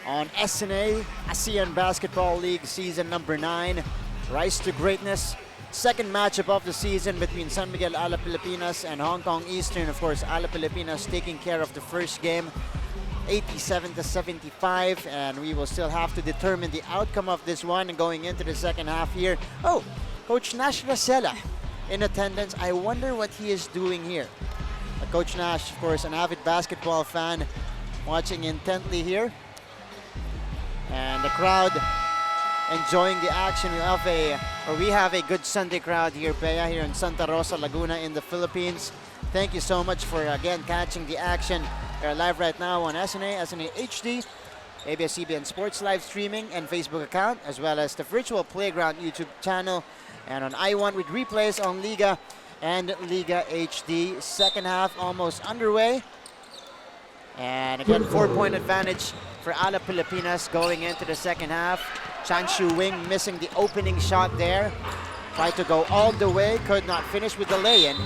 on SNA, ASEAN Basketball League season number 9, Rise to Greatness. Second matchup of the season between San Miguel Alab Pilipinas and Hong Kong Eastern. Of course, Alab Pilipinas taking care of the first game, 87-75, and we will still have to determine the outcome of this one going into the second half here. Oh, Coach Nash Racela in attendance. I wonder what he is doing here. Coach Nash, of course, an avid basketball fan, watching intently here. And the crowd enjoying the action of we have a good Sunday crowd here, Bea, here in Santa Rosa, Laguna in the Philippines. Thank you so much for again catching the action. We're live right now on SNA HD, ABS-CBN Sports live streaming and Facebook account, as well as the Virtual Playground YouTube channel, and on I1 with replays on Liga and Liga HD. Second half almost underway. And again, 4-point advantage for Alab Pilipinas going into the second half. Chan Shu Wing missing the opening shot there. Tried to go all the way, could not finish with the lay-in.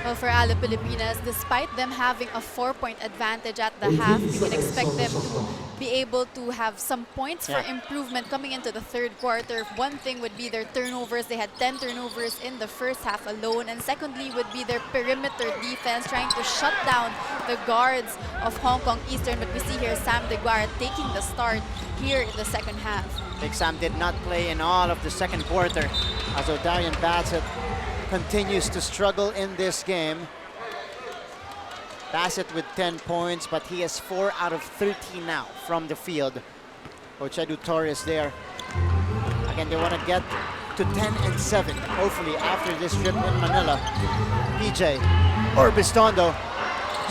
Well, for Alab Pilipinas, despite them having a 4-point advantage at the half, you can expect them to be able to have some points for improvement coming into the third quarter. One thing would be their turnovers. They had 10 turnovers in the first half alone. And secondly would be their perimeter defense, trying to shut down the guards of Hong Kong Eastern. But we see here Sam DeGuara taking the start here in the second half. Big Sam did not play in all of the second quarter, as O'Darian Bassett continues to struggle in this game. Bassett with 10 points, but he has 4 out of 13 now from the field. Coach Edu Torres there. Again, they want to get to 10-7, hopefully, after this trip in Manila. PJ Urbistondo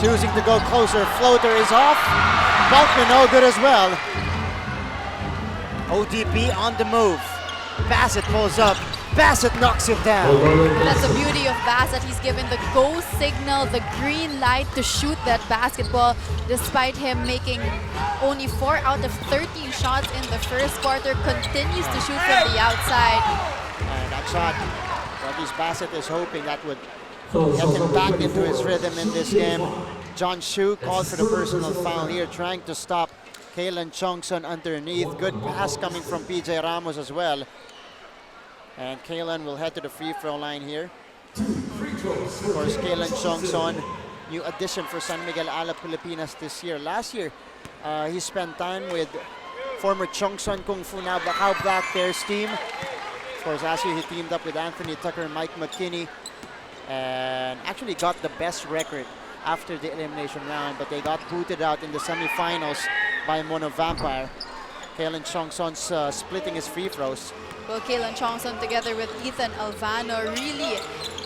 choosing to go closer. Floater is off. Balkman no good as well. ODP on the move. Bassett pulls up. Bassett knocks it down. That's the beauty of Bassett. He's given the go signal, the green light to shoot that basketball, despite him making only 4 out of 13 shots in the first quarter. Continues to shoot from the outside. And that shot, well, at least Bassett is hoping that would get him back into his rhythm in this game. John Shu called for the personal foul here, trying to stop Kalen Chongson underneath. Good pass coming from PJ Ramos as well. And Kalen will head to the free throw line here. Of course, Kalen Chongson, new addition for San Miguel Alab Pilipinas this year. Last year, he spent time with former Chongson Kung Fu, now Macau Black Bears team. Of course, last year he teamed up with Anthony Tucker and Mike McKinney and actually got the best record after the elimination round, but they got booted out in the semifinals by Mono Vampire. Kalen Chongson splitting his free throws. Well, Kalen Chongson together with Ethan Alvano really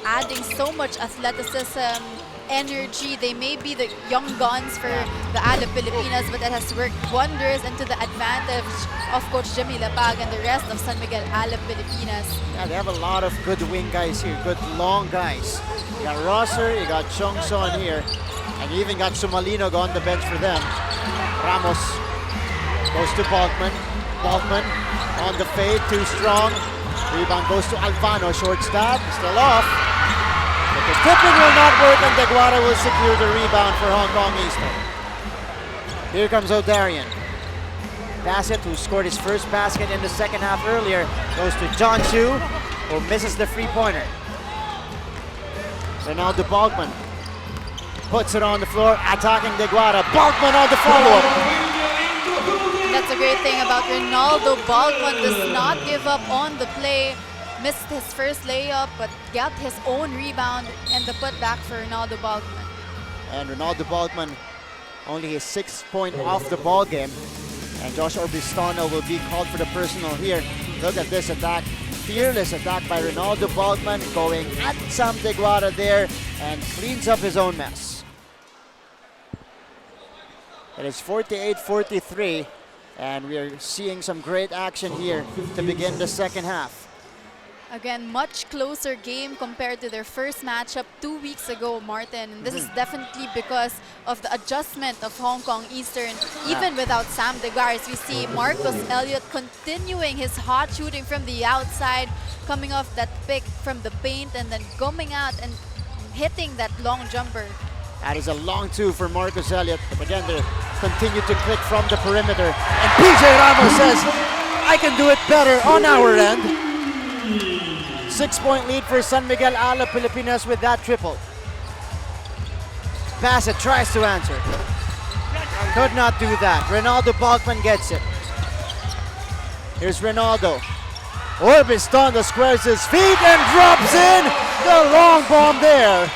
adding so much athleticism, energy. They may be the young guns for the ALA Pilipinas, but that has worked wonders into the advantage of Coach Jimmy Lapag and the rest of San Miguel ALA Pilipinas. Yeah, they have a lot of good wing guys here, good long guys. You got Rosser, you got Chongson here, and you even got Sumalino on the bench for them. Ramos goes to Balkman. Balkman on the fade, too strong. Rebound goes to Alvano, short stab, still off. But the tipping will not work and Deguara will secure the rebound for Hong Kong Eastern. Here comes O'Darian. Bassett, who scored his first basket in the second half earlier, goes to John Chu, who misses the three-pointer. Ronaldo Balkman puts it on the floor, attacking Deguara. Balkman on the follow-up. That's a great thing about Ronaldo. Balkman does not give up on the play. Missed his first layup, but got his own rebound and the putback for Ronaldo Balkman. And Ronaldo Balkman only his 6th point off the ball game. And Josh Orbistano will be called for the personal here. Look at this attack. Fearless attack by Ronaldo Balkman going at Sam Deguara there and cleans up his own mess. It is 48-43. And we are seeing some great action here to begin the second half. Again, much closer game compared to their first matchup 2 weeks ago, Martin. And this is definitely because of the adjustment of Hong Kong Eastern. Even without Sam Deguara, we see Marcus Elliott continuing his hot shooting from the outside, coming off that pick from the paint and then coming out and hitting that long jumper. That is a long two for Marcus Elliott. But again, they continue to click from the perimeter. And PJ Ramos says, I can do it better on our end. 6-point lead for San Miguel ALA Pilipinas with that triple. Bassett tries to answer. Could not do that. Ronaldo Balkman gets it. Here's Ronaldo. Orbistano squares his feet and drops in the long bomb there.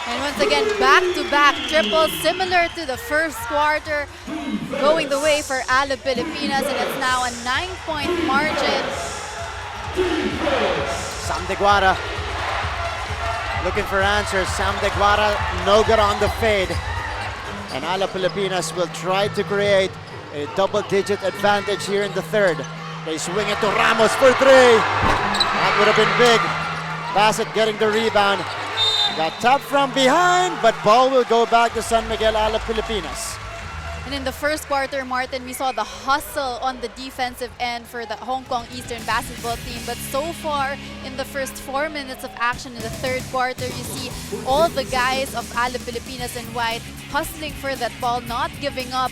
And once again, back-to-back triples, similar to the first quarter, going the way for ALA Pilipinas, and it's now a 9-point margin. Sam Deguara looking for answers. Sam Deguara no good on the fade. And ALA Pilipinas will try to create a double-digit advantage here in the third. They swing it to Ramos for three. That would have been big. Bassett getting the rebound. Got tapped from behind, but ball will go back to San Miguel ALA Pilipinas. And in the first quarter, Martin, we saw the hustle on the defensive end for the Hong Kong Eastern basketball team. But so far, in the first 4 minutes of action in the third quarter, you see all the guys of ALA Pilipinas in white hustling for that ball, not giving up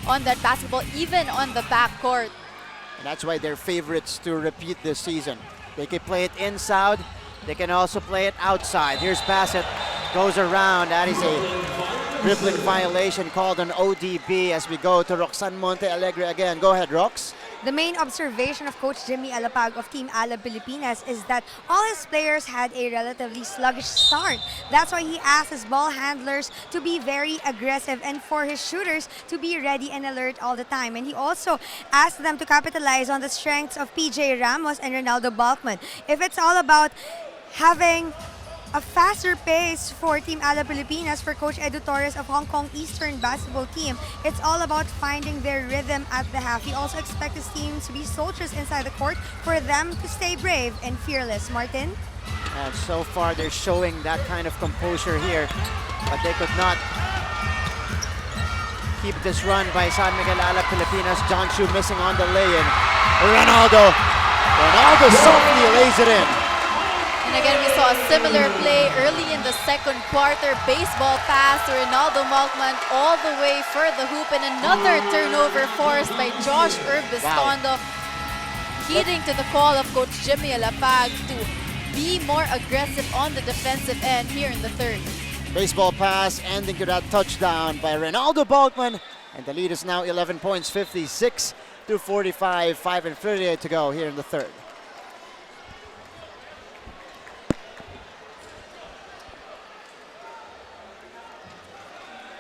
on that basketball, even on the backcourt. And that's why they're favorites to repeat this season. They can play it inside. They can also play it outside. Here's Bassett, goes around. That is a dribbling violation called an ODB as we go to Roxanne Monte Alegre again. Go ahead, Rox. The main observation of Coach Jimmy Alapag of Team ALA Pilipinas is that all his players had a relatively sluggish start. That's why he asked his ball handlers to be very aggressive and for his shooters to be ready and alert all the time. And he also asked them to capitalize on the strengths of PJ Ramos and Ronaldo Balkman. If it's all about having a faster pace for Team ALA Pilipinas for Coach Edu Torres of Hong Kong Eastern basketball team, it's all about finding their rhythm at the half. He also expects his team to be soldiers inside the court for them to stay brave and fearless. Martin? And so far they're showing that kind of composure here, but they could not keep this run by San Miguel ALA Pilipinas. John Chu missing on the lay-in. Ronaldo softly lays it in. And again, we saw a similar play early in the second quarter. Baseball pass to Ronaldo Balkman all the way for the hoop. And another turnover forced by Josh Urbistondo. Heeding to the call of Coach Jimmy Alapag to be more aggressive on the defensive end here in the third. Baseball pass ending to that touchdown by Ronaldo Balkman. And the lead is now 11 points, 56-45, 5:38 to go here in the third.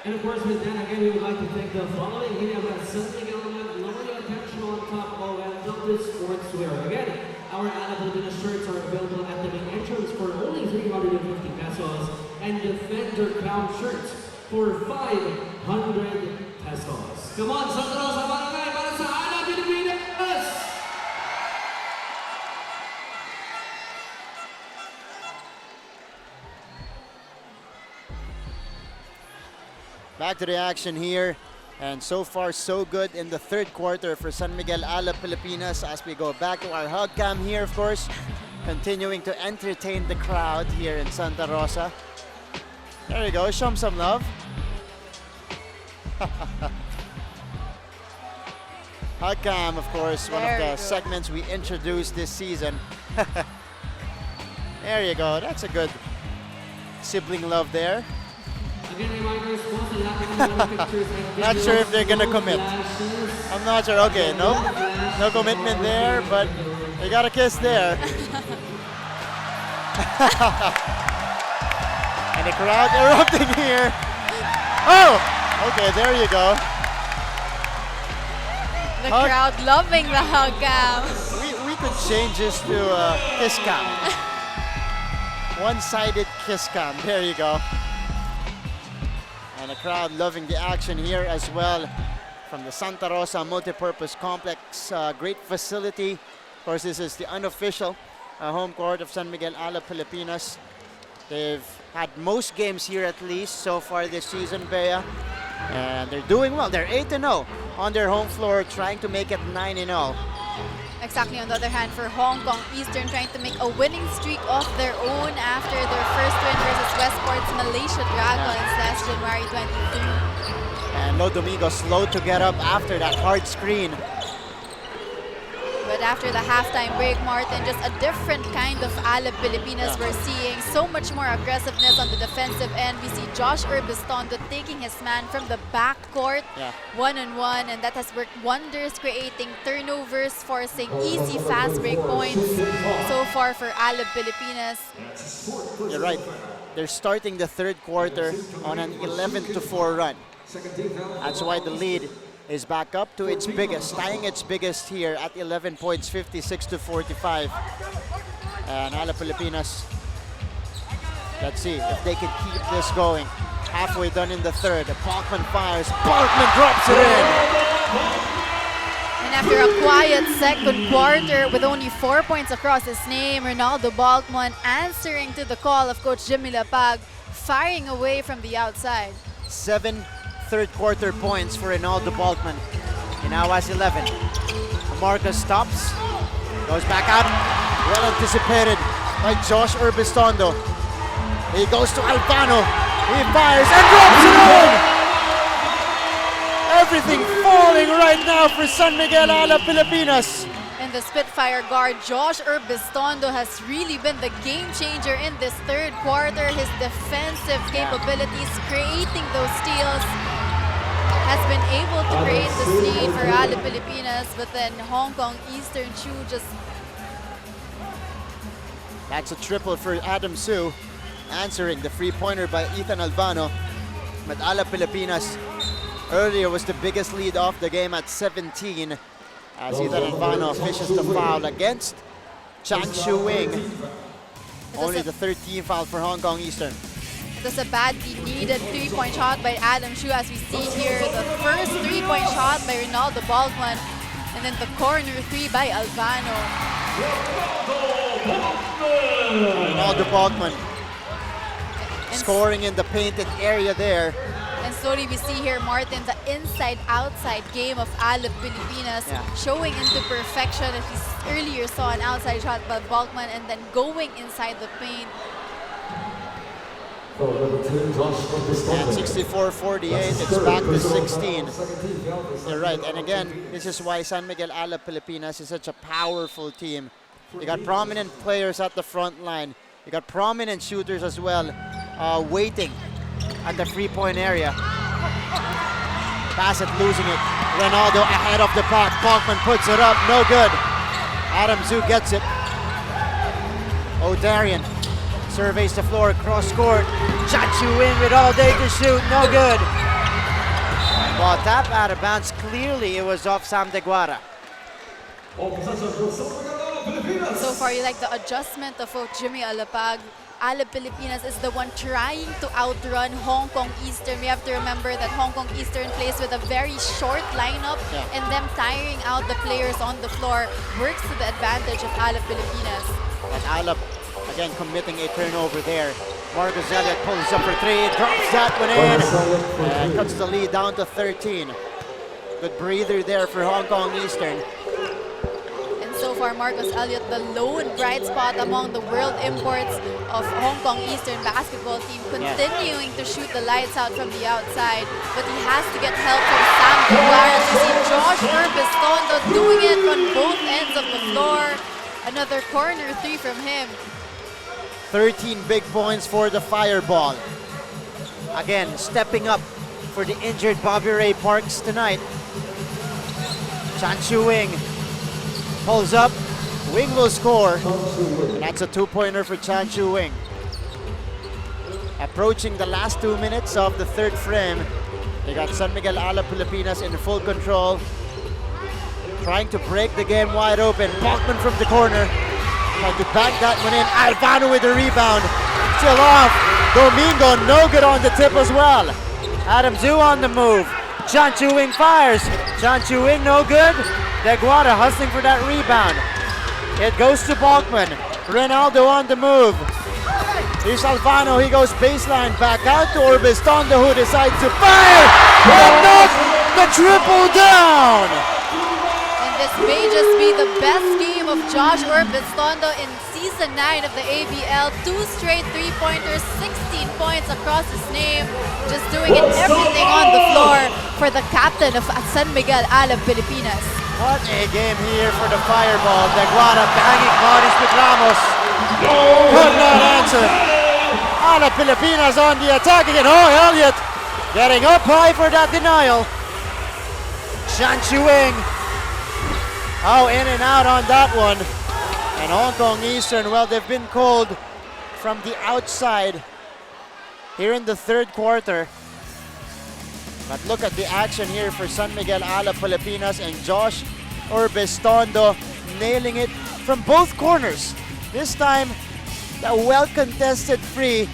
And of course, with that, again, we would like to thank the following. We have Sunday Element, Lovely Attention on top of Adult Sportswear. Again, our Alab Pilipinas shirts are available at the main entrance for only 350 pesos, and Defender Crown shirts for 500 pesos. Come on, Santa Rosa, barangay, para sa Alab Pilipinas! Back to the action here, and so far so good in the third quarter for San Miguel Alab Pilipinas as we go back to our hug cam here, of course, continuing to entertain the crowd here in Santa Rosa. There you go, show them some love. Hug cam, of course, one of the segments we introduced this season. There you go, that's a good sibling love there. Not sure if they're gonna commit. I'm not sure. Okay, no commitment there, but they got a kiss there. And the crowd erupting here. Oh, okay, there you go. The crowd loving the hug cam. We could change this to kiss cam. One-sided kiss cam. There you go. And the crowd loving the action here as well from the Santa Rosa Multipurpose Complex. Great facility. Of course, this is the unofficial home court of San Miguel Alab Pilipinas. They've had most games here at least so far this season, Bea. And they're doing well. They're 8-0 on their home floor, trying to make it 9-0. Exactly. On the other hand, for Hong Kong Eastern, trying to make a winning streak of their own after their first win versus Westport's Malaysia Dragons last January 23. And Lo Domingo slow to get up after that hard screen. But after the halftime break, Martin, just a different kind of Alab Pilipinas. We're seeing so much more aggressiveness on the defensive end. We see Josh Urbistondo taking his man from the backcourt, one-on-one, and that has worked wonders, creating turnovers, forcing easy fast break points so far for Alab Pilipinas. You're right. They're starting the third quarter on an 11-4 run. That's why the lead is back up to its biggest, tying its biggest here at 11 points, 56-45. And Alab Pilipinas, let's see if they can keep this going. Halfway done in the third. Balkman fires. Balkman drops it in. And after a quiet second quarter with only 4 points across his name, Ronaldo Balkman answering to the call of Coach Jimmy Lapag, firing away from the outside. 7 third quarter points for Ronaldo Balkman. He now has 11. Marcus stops, goes back out. Well anticipated by Josh Urbistondo. He goes to Albano. He fires and drops it in! Everything falling right now for San Miguel Alab Pilipinas. And the Spitfire guard, Josh Urbistondo, has really been the game changer in this third quarter. His defensive capabilities, creating those steals, has been able to create the lead for Alab Pilipinas, but then Hong Kong Eastern Chu just... That's a triple for Adam Su, answering the free-pointer by Ethan Albano. But Alab Pilipinas earlier was the biggest lead off the game at 17, as Ethan Albano fishes the foul against Chan Shu Wing. Only the 13th foul for Hong Kong Eastern. It was a badly needed three-point shot by Adam Shu, as we see here. The first three-point shot by Ronaldo Balkman, and then the corner three by Albano. Ronaldo Balkman scoring in the painted area there. And slowly we see here, Martin, the inside-outside game of Alab Pilipinas showing into perfection. As we earlier saw an outside shot by Balkman and then going inside the paint. And 64-48, it's back to 16. You're right, and again, this is why San Miguel Alab Pilipinas is such a powerful team. You got prominent players at the front line. You got prominent shooters as well, waiting at the free-point area. Bassett losing it. Ronaldo ahead of the pack. Balkman puts it up, no good. Adam Zhu gets it. O'Darian surveys the floor, cross court. Chachu in with all day to shoot, no good. Ball tap out of bounds. Clearly, it was off Sam Deguara. So far, you like the adjustment of Jimmy Alab. Alab Pilipinas is the one trying to outrun Hong Kong Eastern. We have to remember that Hong Kong Eastern plays with a very short lineup, and them tiring out the players on the floor works to the advantage of Alab Pilipinas. And Alab, again, committing a turnover there. Marcus Elliott pulls up for three, drops that one in, and cuts the lead down to 13. Good breather there for Hong Kong Eastern. So far, Marcus Elliott, the lone bright spot among the world imports of Hong Kong Eastern basketball team, continuing to shoot the lights out from the outside. But he has to get help from Sam Deguara. You see Josh Urbistondo doing it on both ends of the floor. Another corner three from him. 13 big points for the Fireball. Again, stepping up for the injured Bobby Ray Parks tonight. Chan Chu Wing pulls up, Wing will score, and that's a two-pointer for Chan Chu Wing. Approaching the last 2 minutes of the third frame, they got San Miguel Alab Pilipinas in full control, trying to break the game wide open. Bachman from the corner, trying to back that one in. Alvano with the rebound, still off. Domingo no good on the tip as well. Adam Zhu on the move. Chan Chu Wing fires. Chan Chu Wing no good. Deguara hustling for that rebound. It goes to Bachman. Ronaldo on the move. Here's Alvano. He goes baseline back out to Urbistondo, who decides to fire. And knock the triple down. And this may just be the best game of Josh Urbistondo in Season 9 of the ABL. 2 straight three-pointers, 16 points across his name. Just doing it everything on the floor for the captain of San Miguel Alab Pilipinas. What a game here for the Fireball. Deguara banging bodies with Ramos. Could not answer. Alab Pilipinas on the attack again. Oh, Elliott getting up high for that denial. Chan Chu Wing. Oh, in and out on that one. And Hong Kong Eastern, well, they've been called from the outside here in the third quarter. But look at the action here for San Miguel Alab Pilipinas and Josh Urbistondo nailing it from both corners. This time, the well-contested free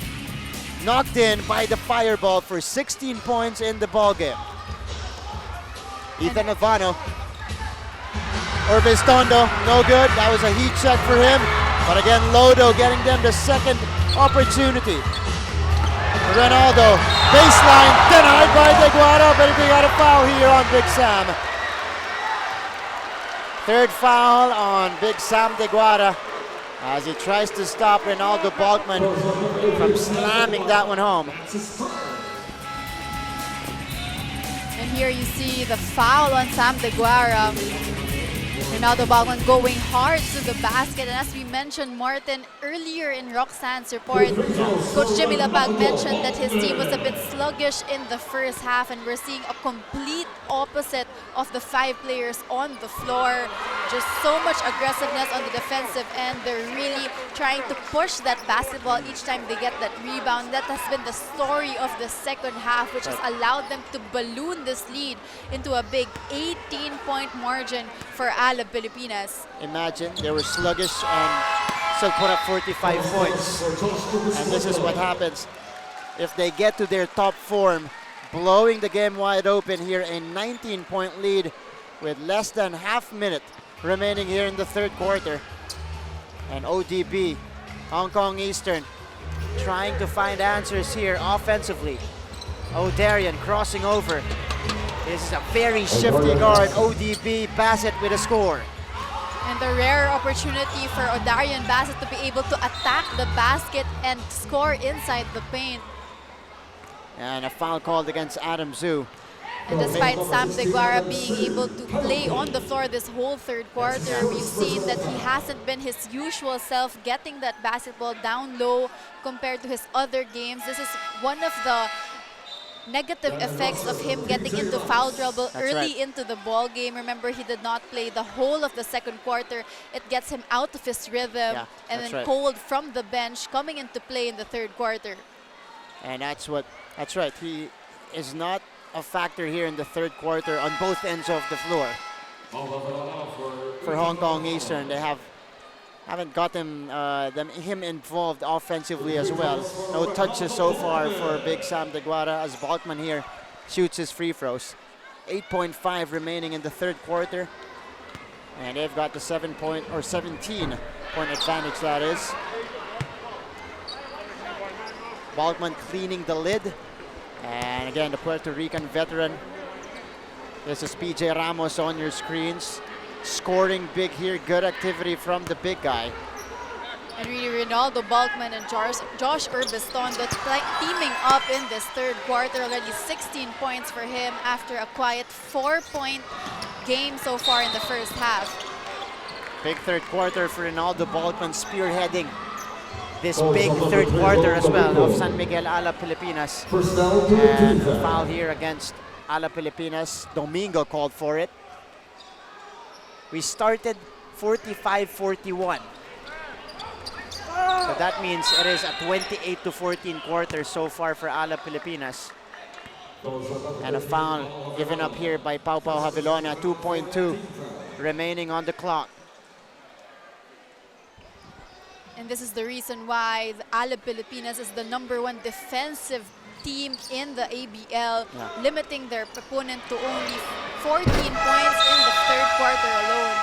knocked in by the Fireball for 16 points in the ballgame. Ethan Alvano. Urbistondo, no good. That was a heat check for him. But again, Lodo getting them the second opportunity. Ronaldo, baseline, denied by Deguara, but they got a foul here on Big Sam. Third foul on Big Sam Deguara as he tries to stop Ronaldo Bachman from slamming that one home. And here you see the foul on Sam Deguara. Ronaldo Bachman going hard to the basket, and as we mentioned, Martin, earlier in Roxanne's report, Coach Jimmy Alab mentioned that his team was a bit sluggish in the first half, and we're seeing a complete opposite of the 5 players on the floor. Just so much aggressiveness on the defensive end. They're really trying to push that basketball each time they get that rebound. That has been the story of the second half, which has allowed them to balloon this lead into a big 18-point margin for Alab Pilipinas. Imagine they were sluggish and still put up 45 points. And this is what happens if they get to their top form, blowing the game wide open here, a 19-point lead with less than half minute remaining here in the third quarter. And ODB, Hong Kong Eastern, trying to find answers here offensively. O'Darian crossing over. This is a very shifty guard. ODB Bassett with a score. And the rare opportunity for O'Darian Bassett to be able to attack the basket and score inside the paint. And a foul called against Adam Zhu. And despite Sam Deguara being able to play on the floor this whole third quarter, we've seen that he hasn't been his usual self getting that basketball down low compared to his other games. This is one of the negative effects of him getting into foul trouble early into the ball game. Remember, he did not play the whole of the second quarter. It gets him out of his rhythm, and then cold from the bench coming into play in the third quarter. And that's right. He is not a factor here in the third quarter on both ends of the floor. For Hong Kong Eastern, they haven't gotten him involved offensively as well. No touches so far for Big Sam Deguara as Balkman here shoots his free throws. 8.5 remaining in the third quarter. And they've got the 17-point advantage, that is. Balkman cleaning the lid. And again, the Puerto Rican veteran. This is PJ Ramos on your screens. Scoring big here, good activity from the big guy. And really, Ronaldo Balkman and Josh Urbistondo teaming up in this third quarter. Already 16 points for him after a quiet 4-point game so far in the first half. Big third quarter for Ronaldo Balkman, spearheading this big third quarter as well of San Miguel Alab Pilipinas. And a foul here against Alab Pilipinas. Domingo called for it. We started 45-41. So that means it is a 28-14 quarter so far for Alab Pilipinas. And a foul given up here by Pau Pau Havilona, 2.2 remaining on the clock. And this is the reason why the Alab Pilipinas is the #1 defensive team in the ABL, limiting their opponent to only 14 points in the third quarter alone.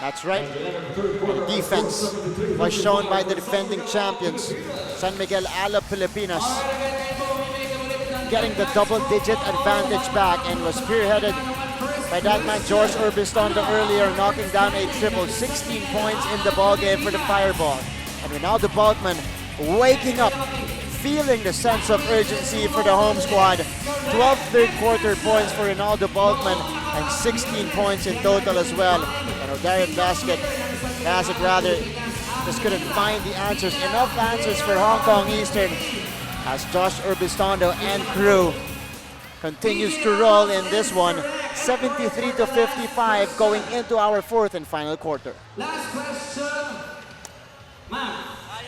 That's right. The defense was shown by the defending champions, San Miguel Alab Pilipinas, getting the double-digit advantage back, and was spearheaded by that man George Urbistondo earlier, knocking down a triple. 16 points in the ballgame for the Fireball. And Ronaldo Balkman waking up, feeling the sense of urgency for the home squad. 12 third quarter points for Ronaldo Balkman and 16 points in total as well. And O'Darian Bassett just couldn't find the answers. Enough answers for Hong Kong Eastern as Josh Urbistondo and crew continues to roll in this one. 73-55 going into our fourth and final quarter. Last question. Ma'am,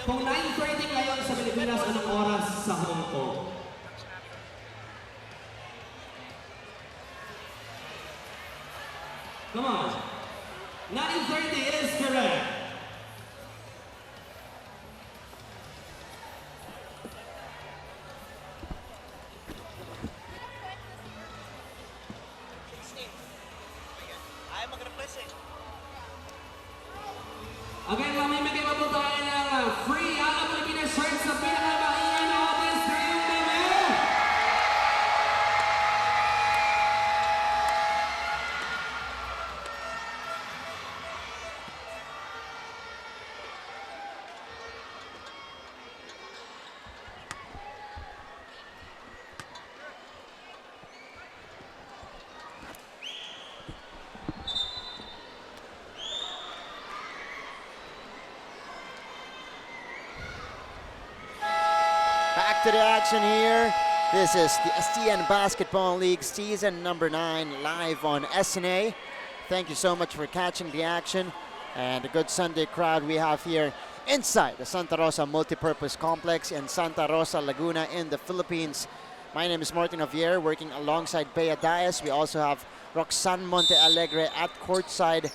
kung 9:30 ngayon sa Pilipinas, anong oras sa Hong Kong? Come on. 9:30 is correct. Again, mamimigay pa po tayo ng free Alab Pilipinas shirts sa pinakamaingay na audience ngayong gabi. To the action here. This is the ASEAN Basketball League season number 9 live on SNA. Thank you so much for catching the action and a good Sunday crowd we have here inside the Santa Rosa Multipurpose Complex in Santa Rosa, Laguna in the Philippines. My name is Martin Javier, working alongside Bea Diaz. We also have Roxanne Montealegre at courtside.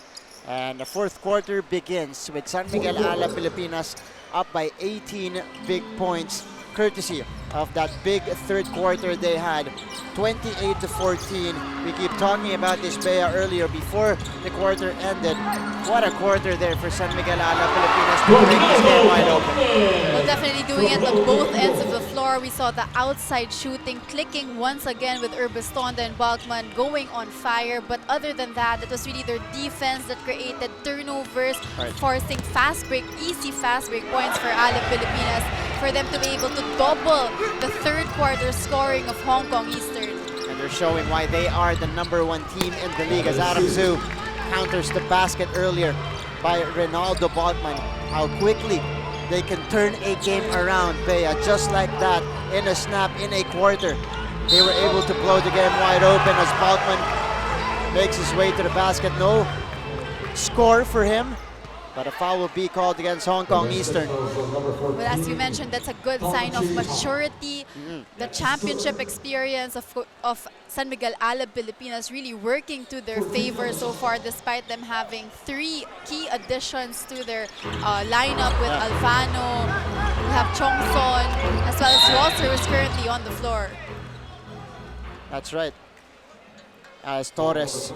And the fourth quarter begins with San Miguel Alab Pilipinas up by 18 big points, courtesy of that big third quarter they had, 28-14. We keep talking about this, Bea, earlier before the quarter ended. What a quarter there for San Miguel Alab Pilipinas to bring this game wide open. Well, definitely doing it on both ends of the floor. We saw the outside shooting clicking once again with Urbistondo and Balkman going on fire. But other than that, it was really their defense that created turnovers, forcing easy fast break points for Alab Pilipinas, for them to be able to double the third quarter scoring of Hong Kong Eastern. And they're showing why they are the #1 team in the league, as Adam Zhu counters the basket earlier by Ronaldo Balkman. How quickly they can turn a game around, Bea, just like that, in a snap, in a quarter. They were able to blow the game wide open as Balkman makes his way to the basket. No score for him, But a foul will be called against Hong Kong Eastern. But as you mentioned, that's a good sign of maturity. The championship experience of San Miguel Alab Pilipinas really working to their favor so far, despite them having 3 key additions to their lineup with Alvano, we have Chong Son, as well as Walter, who is currently on the floor. That's right. As Torres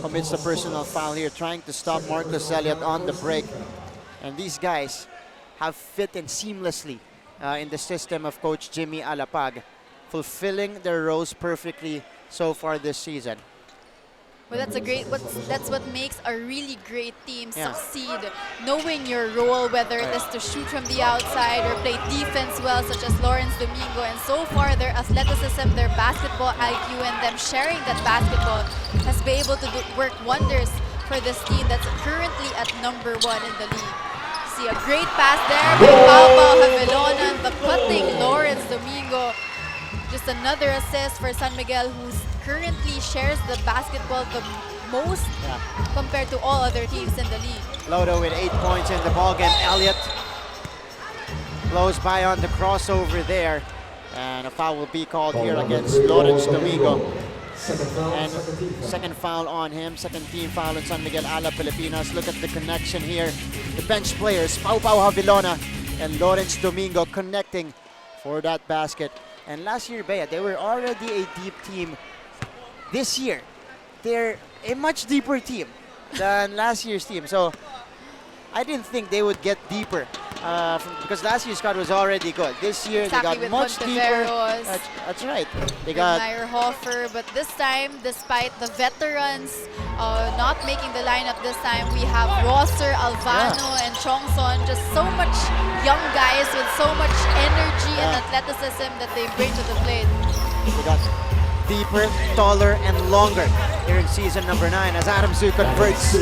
commits a personal foul here, trying to stop Marcus Elliott on the break. And these guys have fit in seamlessly in the system of Coach Jimmy Alapag, fulfilling their roles perfectly so far this season. Well, that's what makes a really great team succeed. Knowing your role, whether it is to shoot from the outside or play defense well, such as Lawrence Domingo. And so far, their athleticism, their basketball IQ, and them sharing that basketball has been able to work wonders for this team that's currently at #1 in the league. See a great pass there by Papa Havilona, the cutting Lawrence Domingo. Just another assist for San Miguel, who currently shares the basketball the most compared to all other teams in the league. Lodo with 8 points in the ballgame. Elliott blows by on the crossover there. And a foul will be called here against Lawrence Domingo. And second foul on him, second team foul on San Miguel Alab Pilipinas. Look at the connection here. The bench players, Pau Havilona and Lawrence Domingo connecting for that basket. And last year, Bea, they were already a deep team. This year, they're a much deeper team than last year's team. So I didn't think they would get deeper because last year's squad was already good. This year, they got much deeper. That's right. They got Meyerhofer, but this time, despite the veterans not making the lineup this time, we have Rosser, Alvano, and Chongson. Just so much young guys with so much energy and athleticism that they bring to the plate. They got deeper, taller, and longer here in season number 9 as Adam Zhu converts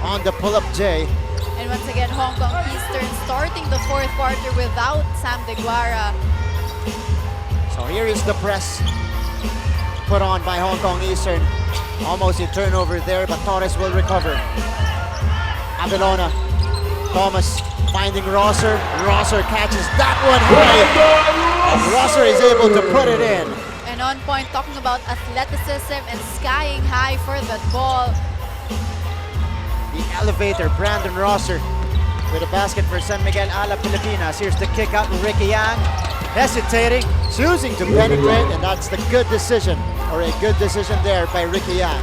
on the pull-up J. And once again, Hong Kong Eastern starting the 4th quarter without Sam Deguara. So here is the press put on by Hong Kong Eastern. Almost a turnover there, but Torres will recover. Avilona, Thomas finding Rosser. Rosser catches that one high. And Rosser is able to put it in. And on point, talking about athleticism and skying high for that ball. The elevator, Brandon Rosser with a basket for San Miguel Alab Pilipinas. Here's the kick out, Ricky Yang hesitating, choosing to penetrate, and that's the good decision, or a good decision there by Ricky Yang.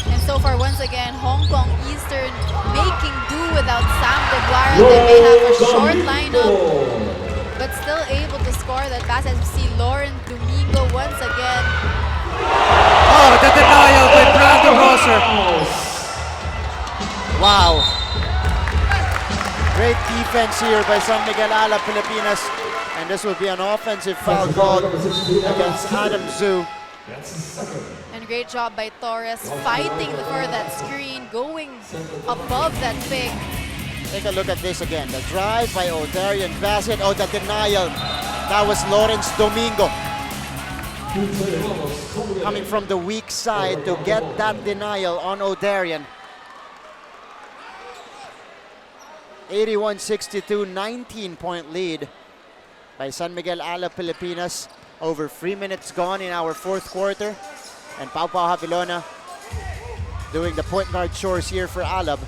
And so far, once again, Hong Kong Eastern making do without Sam Deguara. They may have a short lineup, but still able to score that basket. As we see Lauren Domingo once again. Oh, the denial by Brandon Rosser. Wow. Great defense here by San Miguel Alab Pilipinas. And this will be an offensive foul called against Adam Zhu. And great job by Torres fighting for that screen, going above that pick. Take a look at this again. The drive by O'Darian Bassett. Oh, the denial. That was Lawrence Domingo. Coming from the weak side to get that denial on O'Darian. 81-62, 19-point lead by San Miguel Alab Pilipinas. Over 3 minutes gone in our 4th quarter. And Pau Havilona doing the point guard chores here for Alab.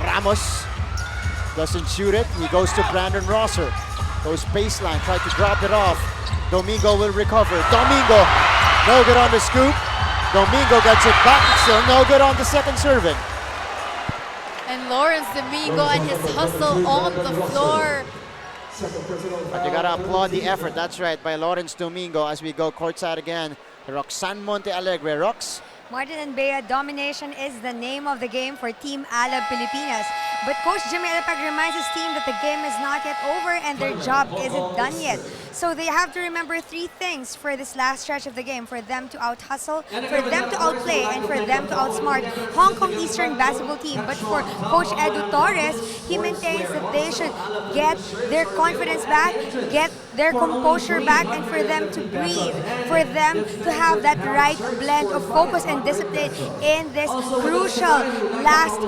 Ramos doesn't shoot it. He goes to Brandon Rosser. Goes baseline, tried to drop it off. Domingo will recover. Domingo, no good on the scoop. Domingo gets it back, still no good on the second serving. And Lawrence Domingo and his hustle on the floor. But you gotta applaud the effort, that's right, by Lawrence Domingo as we go courtside again. Roxanne Monte Alegre. Rox. Martin and Bea, domination is the name of the game for Team Alab Pilipinas. But Coach Jimmy Alapag reminds his team that the game is not yet over and their job isn't done yet. So they have to remember 3 things for this last stretch of the game: for them to out-hustle, for them to outplay, and for them to outsmart Hong Kong Eastern basketball team. But for Coach Edu Torres, he maintains that they should get their confidence back, get their composure back and for them to breathe, for them to have that right blend of focus and discipline in this crucial last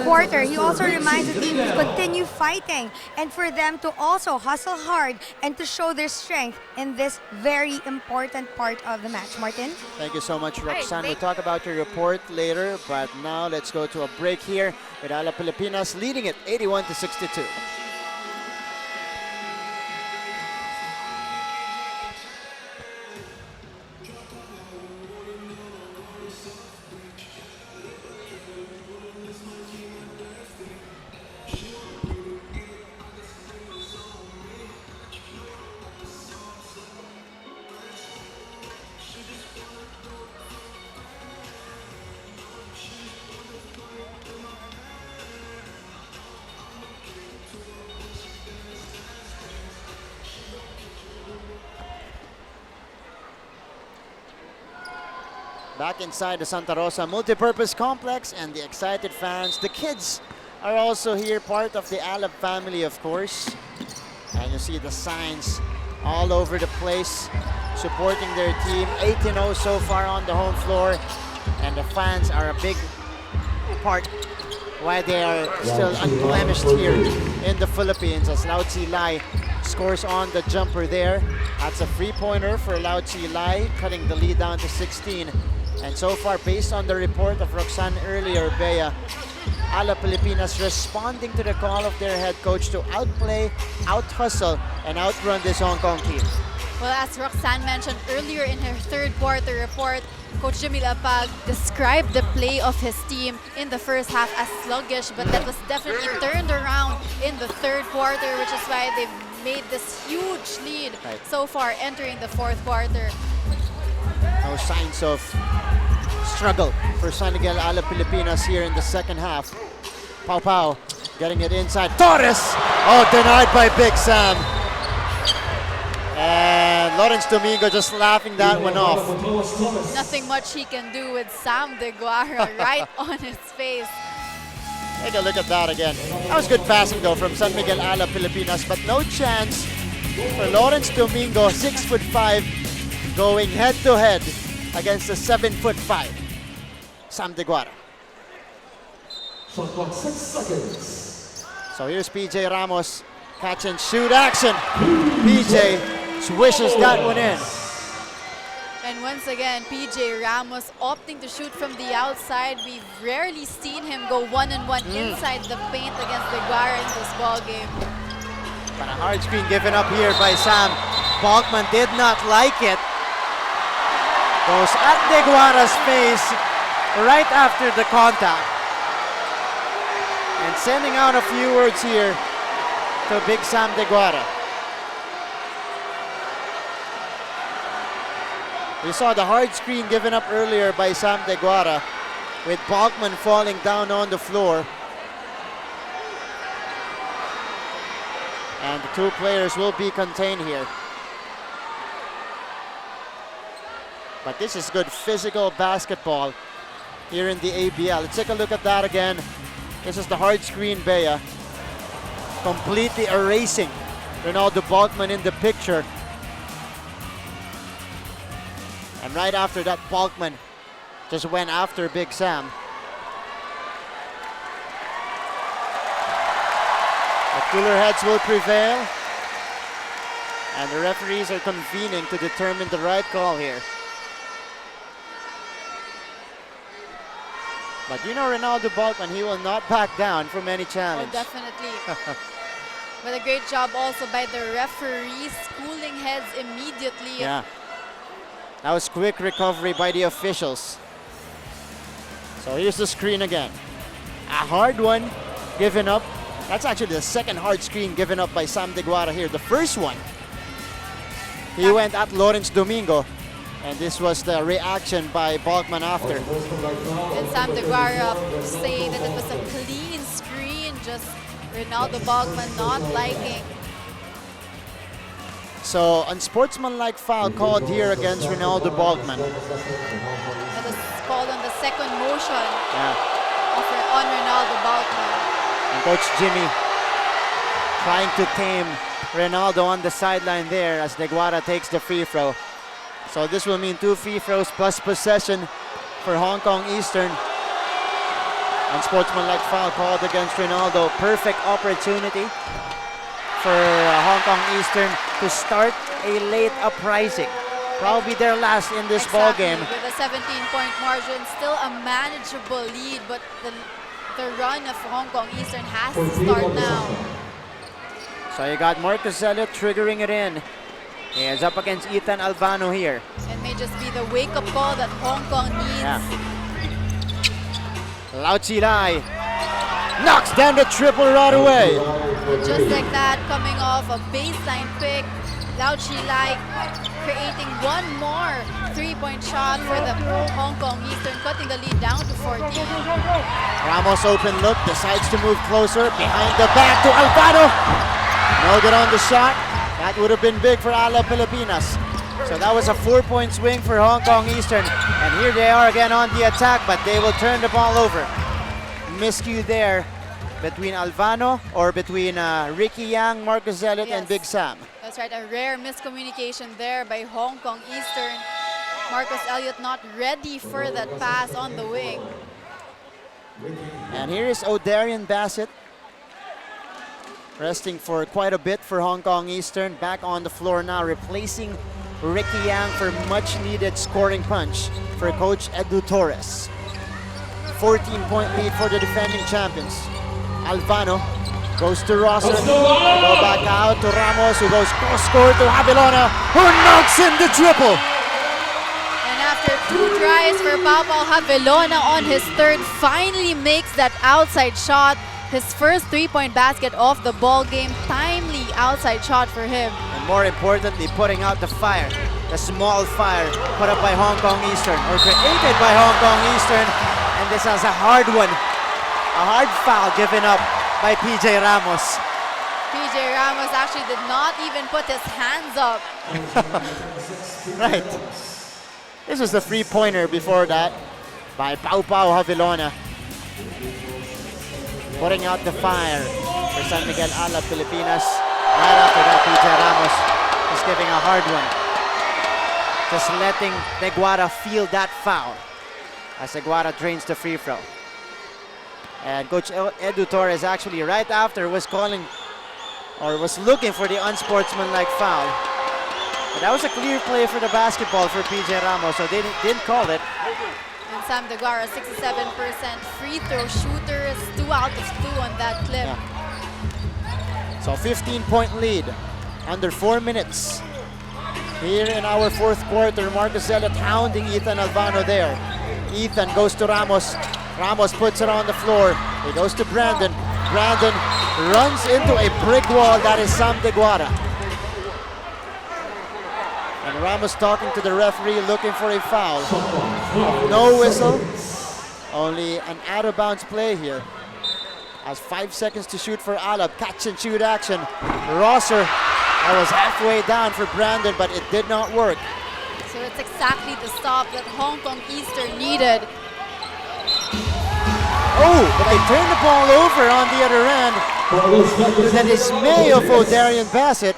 quarter. He also reminds the team to continue fighting and for them to also hustle hard and to show their strength in this very important part of the match. Martin? Thank you so much, Roxanne. We'll talk about your report later, but now let's go to a break here with Alab Pilipinas leading it 81-62. Back inside the Santa Rosa Multipurpose Complex and the excited fans. The kids are also here, part of the Alab family, of course. And you see the signs all over the place supporting their team. 8-0 so far on the home floor. And the fans are a big part why they are still unblemished here in the Philippines, as Lao Chi Lai scores on the jumper there. That's a three-pointer for Lao Chi Lai, cutting the lead down to 16. And so far, based on the report of Roxanne earlier, Bea, Alab Pilipinas responding to the call of their head coach to outplay, out-hustle, and outrun this Hong Kong team. Well, as Roxanne mentioned earlier in her third quarter report, Coach Miguel Alab described the play of his team in the first half as sluggish, but that was definitely turned around in the third quarter, which is why they've made this huge lead so far entering the fourth quarter. No signs of struggle for San Miguel Alab Pilipinas here in the second half. Pau Pau getting it inside. Torres! Oh, denied by Big Sam. And Lawrence Domingo just laughing that one off. Nothing much he can do with Sam De Guara right on his face. Take a look at that again. That was good passing though from San Miguel Alab Pilipinas, but no chance for Lawrence Domingo, 6'5", going head-to-head against the 7'5" Sam De Guara. Shot clock 6 seconds. So here's PJ Ramos, catch and shoot action. PJ swishes that one in. And once again, PJ Ramos opting to shoot from the outside. We've rarely seen him go one-on-one inside the paint against De Guara in this ball game. But a hard screen given up here by Sam. Balkman did not like it. Goes at De Guara's face right after the contact. And sending out a few words here to Big Sam De Guara. We saw the hard screen given up earlier by Sam De Guara, with Balkman falling down on the floor. And the two players will be contained here. But this is good physical basketball here in the ABL. Let's take a look at that again. This is the hard screen, Bea. Completely erasing Ronaldo Balkman in the picture. And right after that, Balkman just went after Big Sam. The cooler heads will prevail. And the referees are convening to determine the right call here. But you know Ronaldo Balkman, he will not back down from any challenge. Oh, definitely. But a great job also by the referees, cooling heads immediately. Yeah. That was quick recovery by the officials. So here's the screen again. A hard one given up. That's actually the second hard screen given up by Sam De Guara here. The first one, he went at Lawrence Domingo. And this was the reaction by Balkman after. And Sam De Guara saying that it was a clean screen, just Ronaldo Balkman not liking. So, unsportsmanlike foul called here against Ronaldo Balkman. That was called on the second motion Yeah. on Ronaldo Balkman. And Coach Jimmy trying to tame Ronaldo on the sideline there as Deguara takes the free throw. So this will mean 2 free throws plus possession for Hong Kong Eastern. Unsportsmanlike foul called against Ronaldo. Perfect opportunity for Hong Kong Eastern to start a late uprising. Probably their last in this ball game. With a 17-point margin, still a manageable lead, but the run of Hong Kong Eastern has to start now. So you got Marcus Elliott triggering it in. He is up against Ethan Albano here. It may just be the wake-up call that Hong Kong needs. Yeah. Lau Chi Lai knocks down the triple right away. Just like that, coming off a baseline pick, Lau Chi Lai creating one more three-point shot for the Hong Kong Eastern, cutting the lead down to 14. Ramos open look, decides to move closer, behind the back to Albano. No good on the shot. That would have been big for Alab Pilipinas. So that was a 4-point swing for Hong Kong Eastern. And here they are again on the attack, but they will turn the ball over. Miscue there between Albano or between Ricky Yang, Marcus Elliott, and Big Sam. That's right, a rare miscommunication there by Hong Kong Eastern. Marcus Elliott not ready for that pass on the wing. And here is O'Darian Bassett, resting for quite a bit for Hong Kong Eastern. Back on the floor now, replacing Ricky Yang for much-needed scoring punch for Coach Edu Torres. 14-point lead for the defending champions. Albano goes to Rosser. Go back out to Ramos, who goes cross-court to Havilona, who knocks in the triple. And after 2 tries for Papa Havilona on his third, finally makes that outside shot. His first 3-point basket of the ball game. Timely outside shot for him. And more importantly, putting out the fire. The small fire put up by Hong Kong Eastern, or created by Hong Kong Eastern. And this is a hard one. A hard foul given up by PJ Ramos. PJ Ramos actually did not even put his hands up. Right. This was the 3-pointer before that by Pau Pau Havilona. Putting out the fire for San Miguel Alab Pilipinas. Right after that, PJ Ramos is giving a hard one. Just letting Deguara feel that foul as Deguara drains the free throw. And Coach Edu Torres actually right after was calling or was looking for the unsportsmanlike foul. But that was a clear play for the basketball for PJ Ramos, so they didn't call it. And Sam Deguara, 67% free throw shooter, 2 out of 2 on that clip. Yeah. So 15-point lead, under 4 minutes. Here in our 4th quarter, Marcus Elliott hounding Ethan Albano there. Ethan goes to Ramos. Ramos puts it on the floor. He goes to Brandon. Brandon runs into a brick wall. That is Sam Deguara. And Ramos talking to the referee, looking for a foul. No whistle. Only an out-of-bounds play here. Has 5 seconds to shoot for Alab. Catch and shoot action. Rosser, that was halfway down for Brandon, but it did not work. So it's exactly the stop that Hong Kong Eastern needed. Oh, but they turned the ball over on the other end to the dismay of O'Darian Bassett.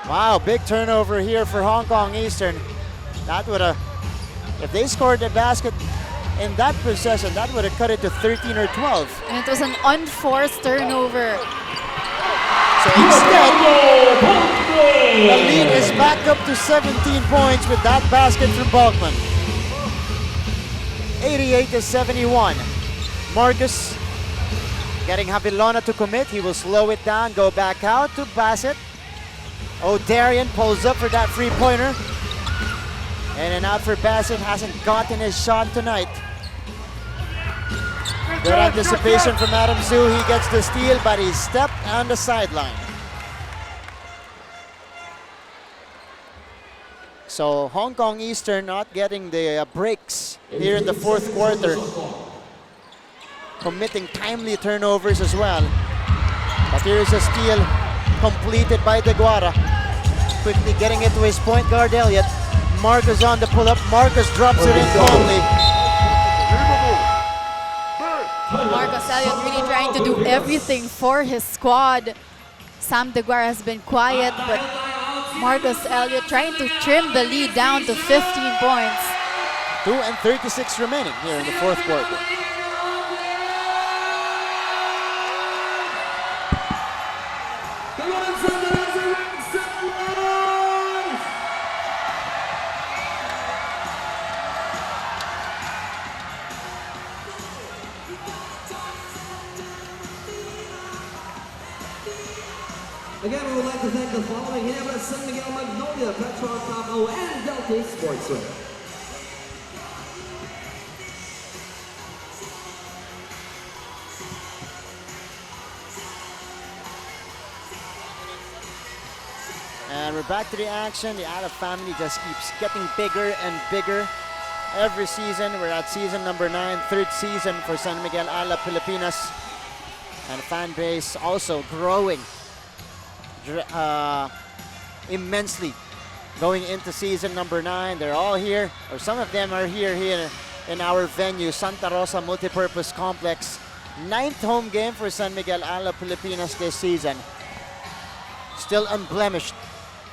Wow, big turnover here for Hong Kong Eastern. That would have, if they scored the basket in that possession, that would have cut it to 13 or 12. And it was an unforced turnover. So instead, the lead is back up to 17 points with that basket from Balkman. 88-71. Marcus getting Havilona to commit. He will slow it down, go back out to Bassett. O'Darian pulls up for that 3-pointer. In and out for Bassett, hasn't gotten his shot tonight. Good anticipation from Adam Zhu. He gets the steal, but he's stepped on the sideline. So Hong Kong Eastern not getting the breaks here in the 4th quarter. Committing timely turnovers as well. But here's a steal completed by Deguara. Quickly getting it to his point guard, Elliott. Marcus on the pull-up. Marcus drops it in calmly. Marcos Elliott really trying to do everything for his squad. Sam DeGuara has been quiet, but Marcos Elliott trying to trim the lead down to 15 points. 2:36 remaining here in the fourth quarter. Again, we would like to thank the following here at San Miguel Magnolia, Petron Top O, and Delta Sportswear. And we're back to the action. The Alab family just keeps getting bigger and bigger every season. We're at season number 9, third season for San Miguel Alab Pilipinas. And the fan base also growing immensely. Going into season number 9, they're all here, or some of them are here in our venue, Santa Rosa Multipurpose Complex. 9th home game for San Miguel Alab Pilipinas this season. Still unblemished,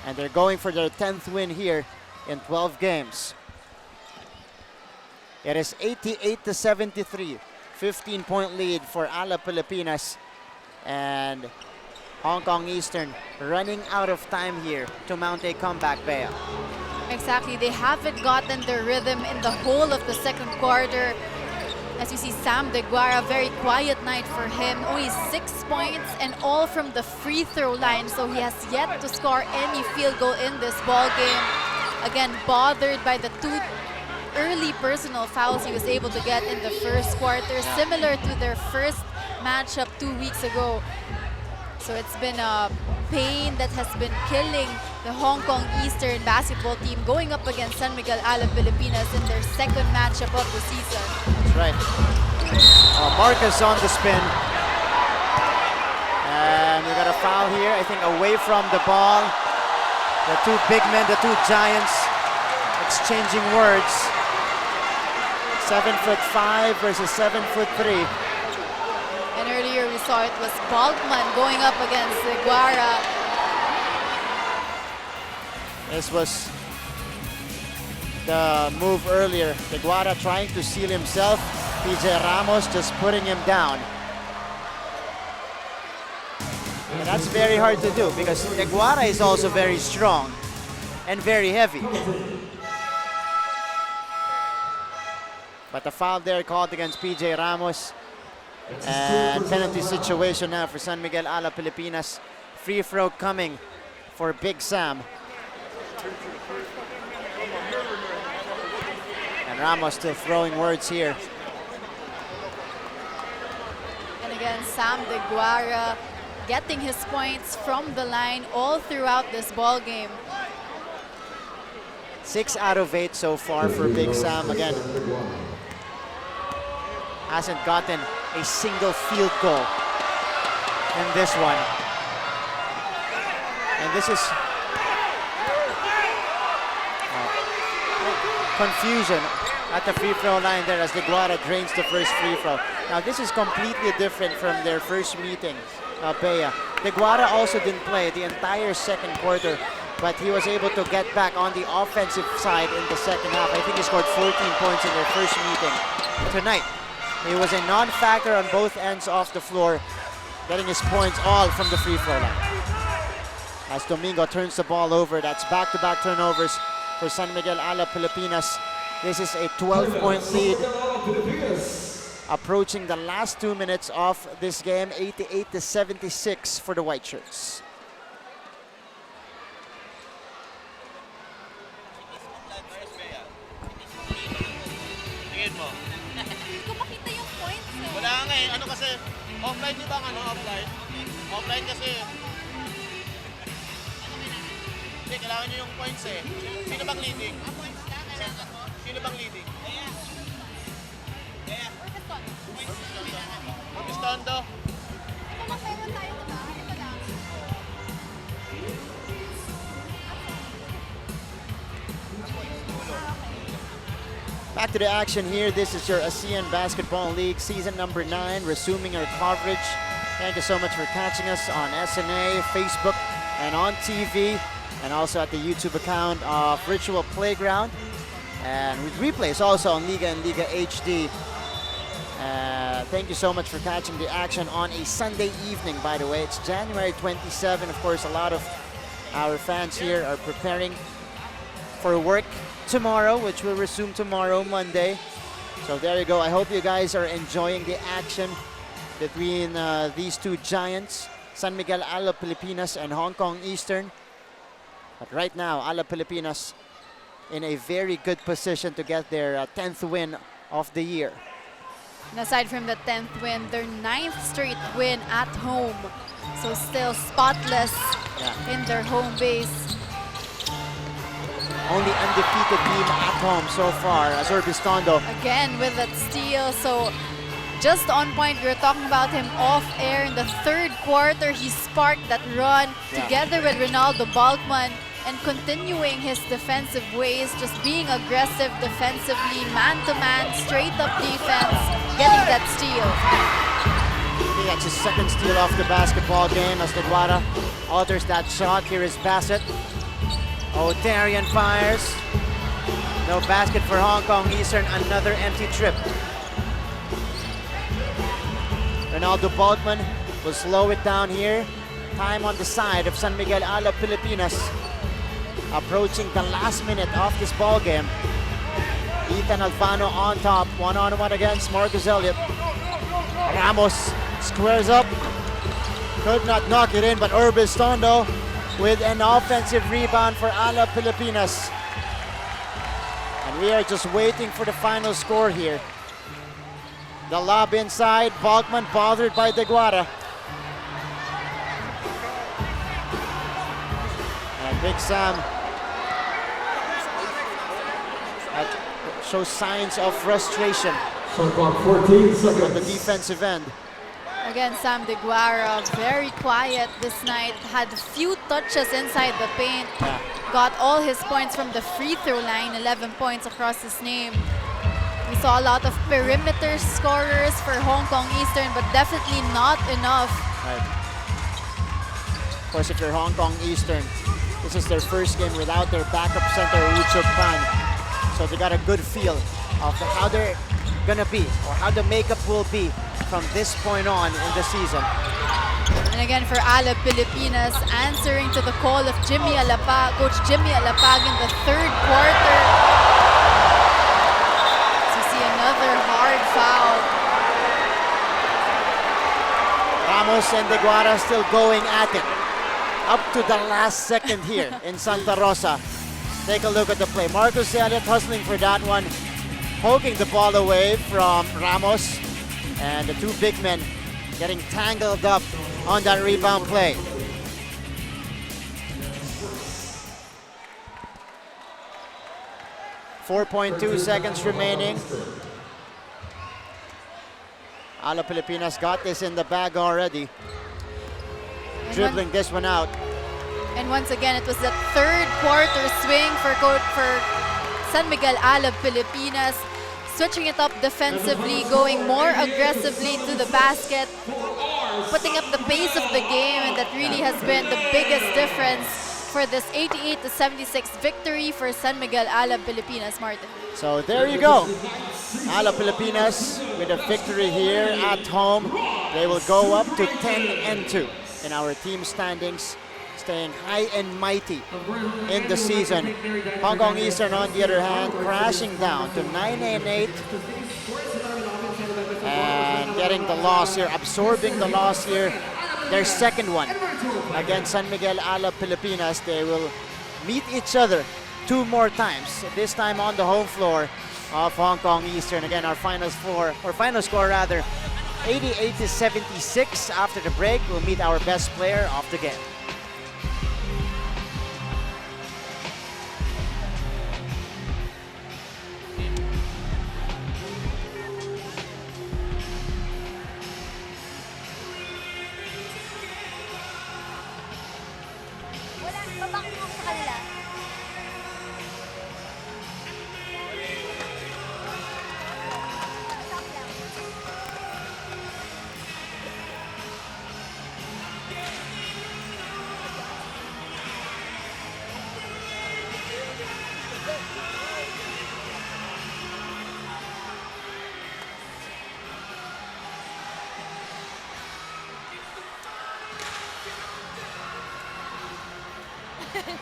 and they're going for their 10th win here in 12 games. It is 88-73, 15-point lead for Alab Pilipinas, and Hong Kong Eastern running out of time here to mount a comeback, Bea. Exactly, they haven't gotten their rhythm in the whole of the second quarter. As you see, Sam DeGuara, very quiet night for him. Only 6 points and all from the free throw line, so he has yet to score any field goal in this ball game. Again, bothered by the 2 early personal fouls he was able to get in the first quarter, similar to their first matchup 2 weeks ago. So it's been a pain that has been killing the Hong Kong Eastern basketball team going up against San Miguel Alab Pilipinas in their second matchup of the season. That's right. Marcus on the spin. And we got a foul here, I think away from the ball. The 2 big men, the 2 giants exchanging words. 7'5" versus 7'3". And earlier we saw it was Balkman going up against DeGuara. This was the move earlier. DeGuara trying to seal himself. PJ Ramos just putting him down. And that's very hard to do because DeGuara is also very strong and very heavy. But the foul there called against PJ Ramos. And penalty situation now for San Miguel Alab Pilipinas. Free throw coming for Big Sam. And Ramos still throwing words here. And again, Sam DeGuara getting his points from the line all throughout this ball game. 6 out of 8 so far for Big Sam. Again, hasn't gotten a single field goal in this one. And this is confusion at the free throw line there as DeGuara drains the first free throw. Now this is completely different from their first meeting, Bea. DeGuara also didn't play the entire second quarter, but he was able to get back on the offensive side in the second half. I think he scored 14 points in their first meeting. Tonight, he was a non-factor on both ends of the floor, getting his points all from the free throw line. As Domingo turns the ball over, that's back-to-back turnovers for San Miguel Alab Pilipinas. This is a 12-point lead. Approaching the last 2 minutes of this game, 88-76 for the White Shirts. Wala nga eh, ano kasi, offline di ba ang offline? Offline kasi, hindi, kailangan nyo yung points eh. Sino bang leading? Sino bang leading? Pistondo. Back to the action here. This is your ASEAN Basketball League season number 9, resuming our coverage. Thank you so much for catching us on SNA, Facebook, and on TV, and also at the YouTube account of Virtual Playground, and with replays also on Liga and Liga HD. Thank you so much for catching the action on a Sunday evening, by the way. It's January 27. Of course, a lot of our fans here are preparing for work tomorrow, which will resume tomorrow, Monday. So there you go. I hope you guys are enjoying the action between these two giants, San Miguel Alab Pilipinas and Hong Kong Eastern. But right now, Alab Pilipinas in a very good position to get their 10th win of the year. And aside from the 10th win, their 9th straight win at home. So still spotless in their home base. Only undefeated team at home so far, Azor Bistondo. Again with that steal, so just on point. We were talking about him off air in the third quarter. He sparked that run together with Ronaldo Balkman and continuing his defensive ways, just being aggressive defensively, man-to-man, straight-up defense, getting that steal. I think that's his second steal off the basketball game as Deguara alters that shot. Here is Bassett. Otarian fires. No basket for Hong Kong Eastern. Another empty trip. Ronaldo Balkman will slow it down here. Time on the side of San Miguel Alab Pilipinas. Approaching the last minute of this ball game. Ethan Alfano on top. One-on-one against Marcus Elliott. Ramos squares up. Could not knock it in, but Urbistondo with an offensive rebound for Alab Pilipinas. And we are just waiting for the final score here. The lob inside, Balkman bothered by Deguara. And Big Sam shows signs of frustration Shot clock 14 seconds. on the defensive end. Again, Sam Deguara, very quiet this night, had few touches inside the paint, got all his points from the free throw line, 11 points across his name. We saw a lot of perimeter scorers for Hong Kong Eastern, but definitely not enough. Right. Of course, if you're Hong Kong Eastern, this is their first game without their backup center, Wu Chuk Pan. So they got a good feel of how they're gonna be, or how the makeup will be from this point on in the season. And again for Alab Pilipinas, answering to the call of Jimmy Alapag, Coach Jimmy Alapag in the third quarter. So you see another hard foul. Ramos and Deguara still going at it. Up to the last second here in Santa Rosa. Take a look at the play. Marcus Elliott hustling for that one, poking the ball away from Ramos. And the two big men getting tangled up on that rebound play. .2 seconds remaining. Alab Pilipinas got this in the bag already. Dribbling this one out. And once again, it was the third quarter swing for San Miguel Alab Pilipinas. Switching it up defensively, going more aggressively to the basket, putting up the pace of the game, and that really has been the biggest difference for this 88-76 victory for San Miguel Alab Pilipinas, Martin. So there you go. Alab Pilipinas with a victory here at home. They will go up to 10-2 in our team standings, staying high and mighty in the season. Hong Kong Eastern, on the other hand, crashing down to 9-8 and getting the loss here, absorbing the loss here. Their second one against San Miguel Alab Pilipinas. They will meet each other 2 more times, this time on the home floor of Hong Kong Eastern. Again, our final score, 88-76. After the break, we'll meet our best player of the game.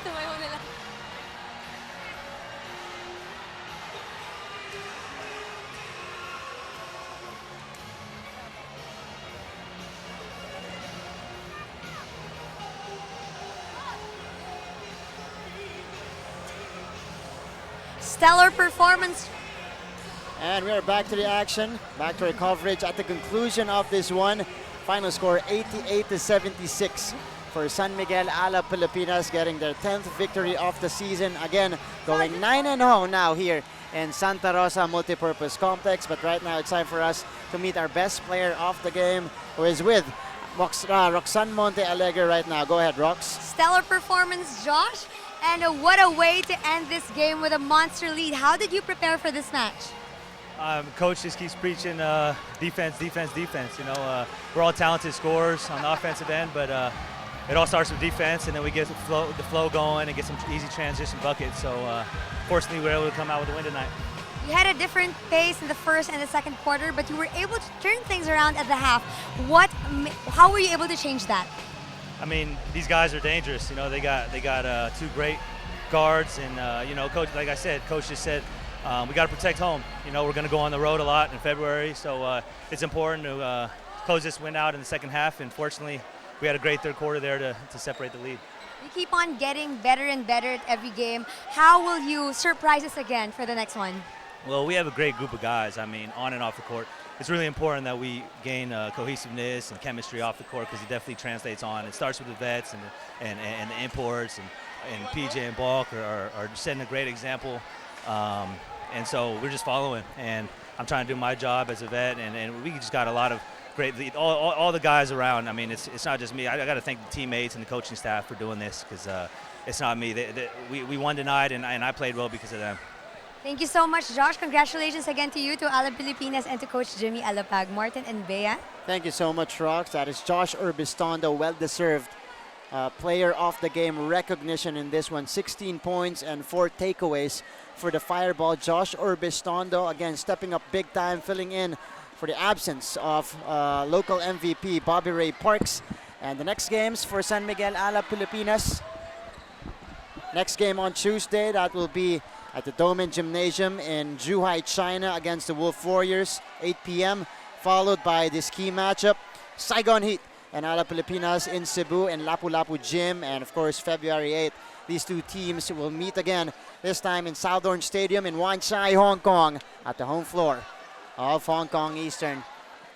Tumayo nila. Stellar performance. And we are back to the action, back to our coverage at the conclusion of this one. Final score 88-76 for San Miguel Alab Pilipinas, getting their 10th victory of the season. Again, going 9-0 now here in Santa Rosa Multipurpose Complex. But right now it's time for us to meet our best player of the game, who is with Roxanne Monte Alegre right now. Go ahead, Rox. Stellar performance, Josh. And what a way to end this game with a monster lead. How did you prepare for this match? Coach just keeps preaching defense, defense, defense. You know, we're all talented scorers on the offensive end, but it all starts with defense, and then we get the flow going and get some easy transition buckets. So fortunately, we were able to come out with a win tonight. You had a different pace in the first and the second quarter, but you were able to turn things around at the half. How were you able to change that? I mean, these guys are dangerous. You know, they got two great guards, and you know, coach, like I said, coach just said we got to protect home. You know, we're going to go on the road a lot in February, so it's important to close this win out in the second half. And fortunately, we had a great third quarter there to separate the lead. You keep on getting better and better at every game. How will you surprise us again for the next one? Well, we have a great group of guys. I mean, on and off the court. It's really important that we gain cohesiveness and chemistry off the court, because it definitely translates on. It starts with the vets and the imports, and PJ and Balk are setting a great example. And so we're just following, and I'm trying to do my job as a vet, and we just got a lot of great lead. All the guys around. I mean, it's not just me. I got to thank the teammates and the coaching staff for doing this, because it's not me. We won tonight, and I played well because of them. Thank you so much, Josh. Congratulations again to you, to Alab Pilipinas, and to Coach Jimmy Alapag. Martin and Bea. Thank you so much, Rox. That is Josh Urbistondo, well-deserved player of the game recognition in this one. 16 points and 4 takeaways for the Fireball. Josh Urbistondo, again, stepping up big time, filling in for the absence of local MVP Bobby Ray Parks. And the next games for San Miguel Alab Pilipinas. Next game on Tuesday, that will be at the Domen Gymnasium in Zhuhai, China, against the Wolf Warriors, 8 p.m., followed by this key matchup, Saigon Heat and Alab Pilipinas in Cebu and Lapu-Lapu Gym. And of course, February 8th, these two teams will meet again, this time in Southorn Stadium in Wan Chai, Hong Kong, at the home floor of Hong Kong Eastern.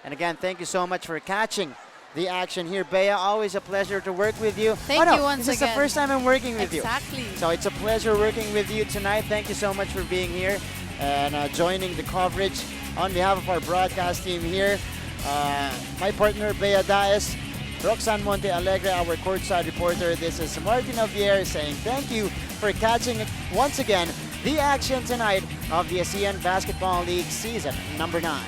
And again, thank you so much for catching the action here. Bea, always a pleasure to work with you. Thank you once again. This is the first time I'm working with you. Exactly. So it's a pleasure working with you tonight. Thank you so much for being here and joining the coverage. On behalf of our broadcast team here, my partner Bea Daes, Roxanne Monte Alegre, our courtside reporter. This is Martin Javier saying thank you for catching once again the action tonight of the ASEAN Basketball League season number 9.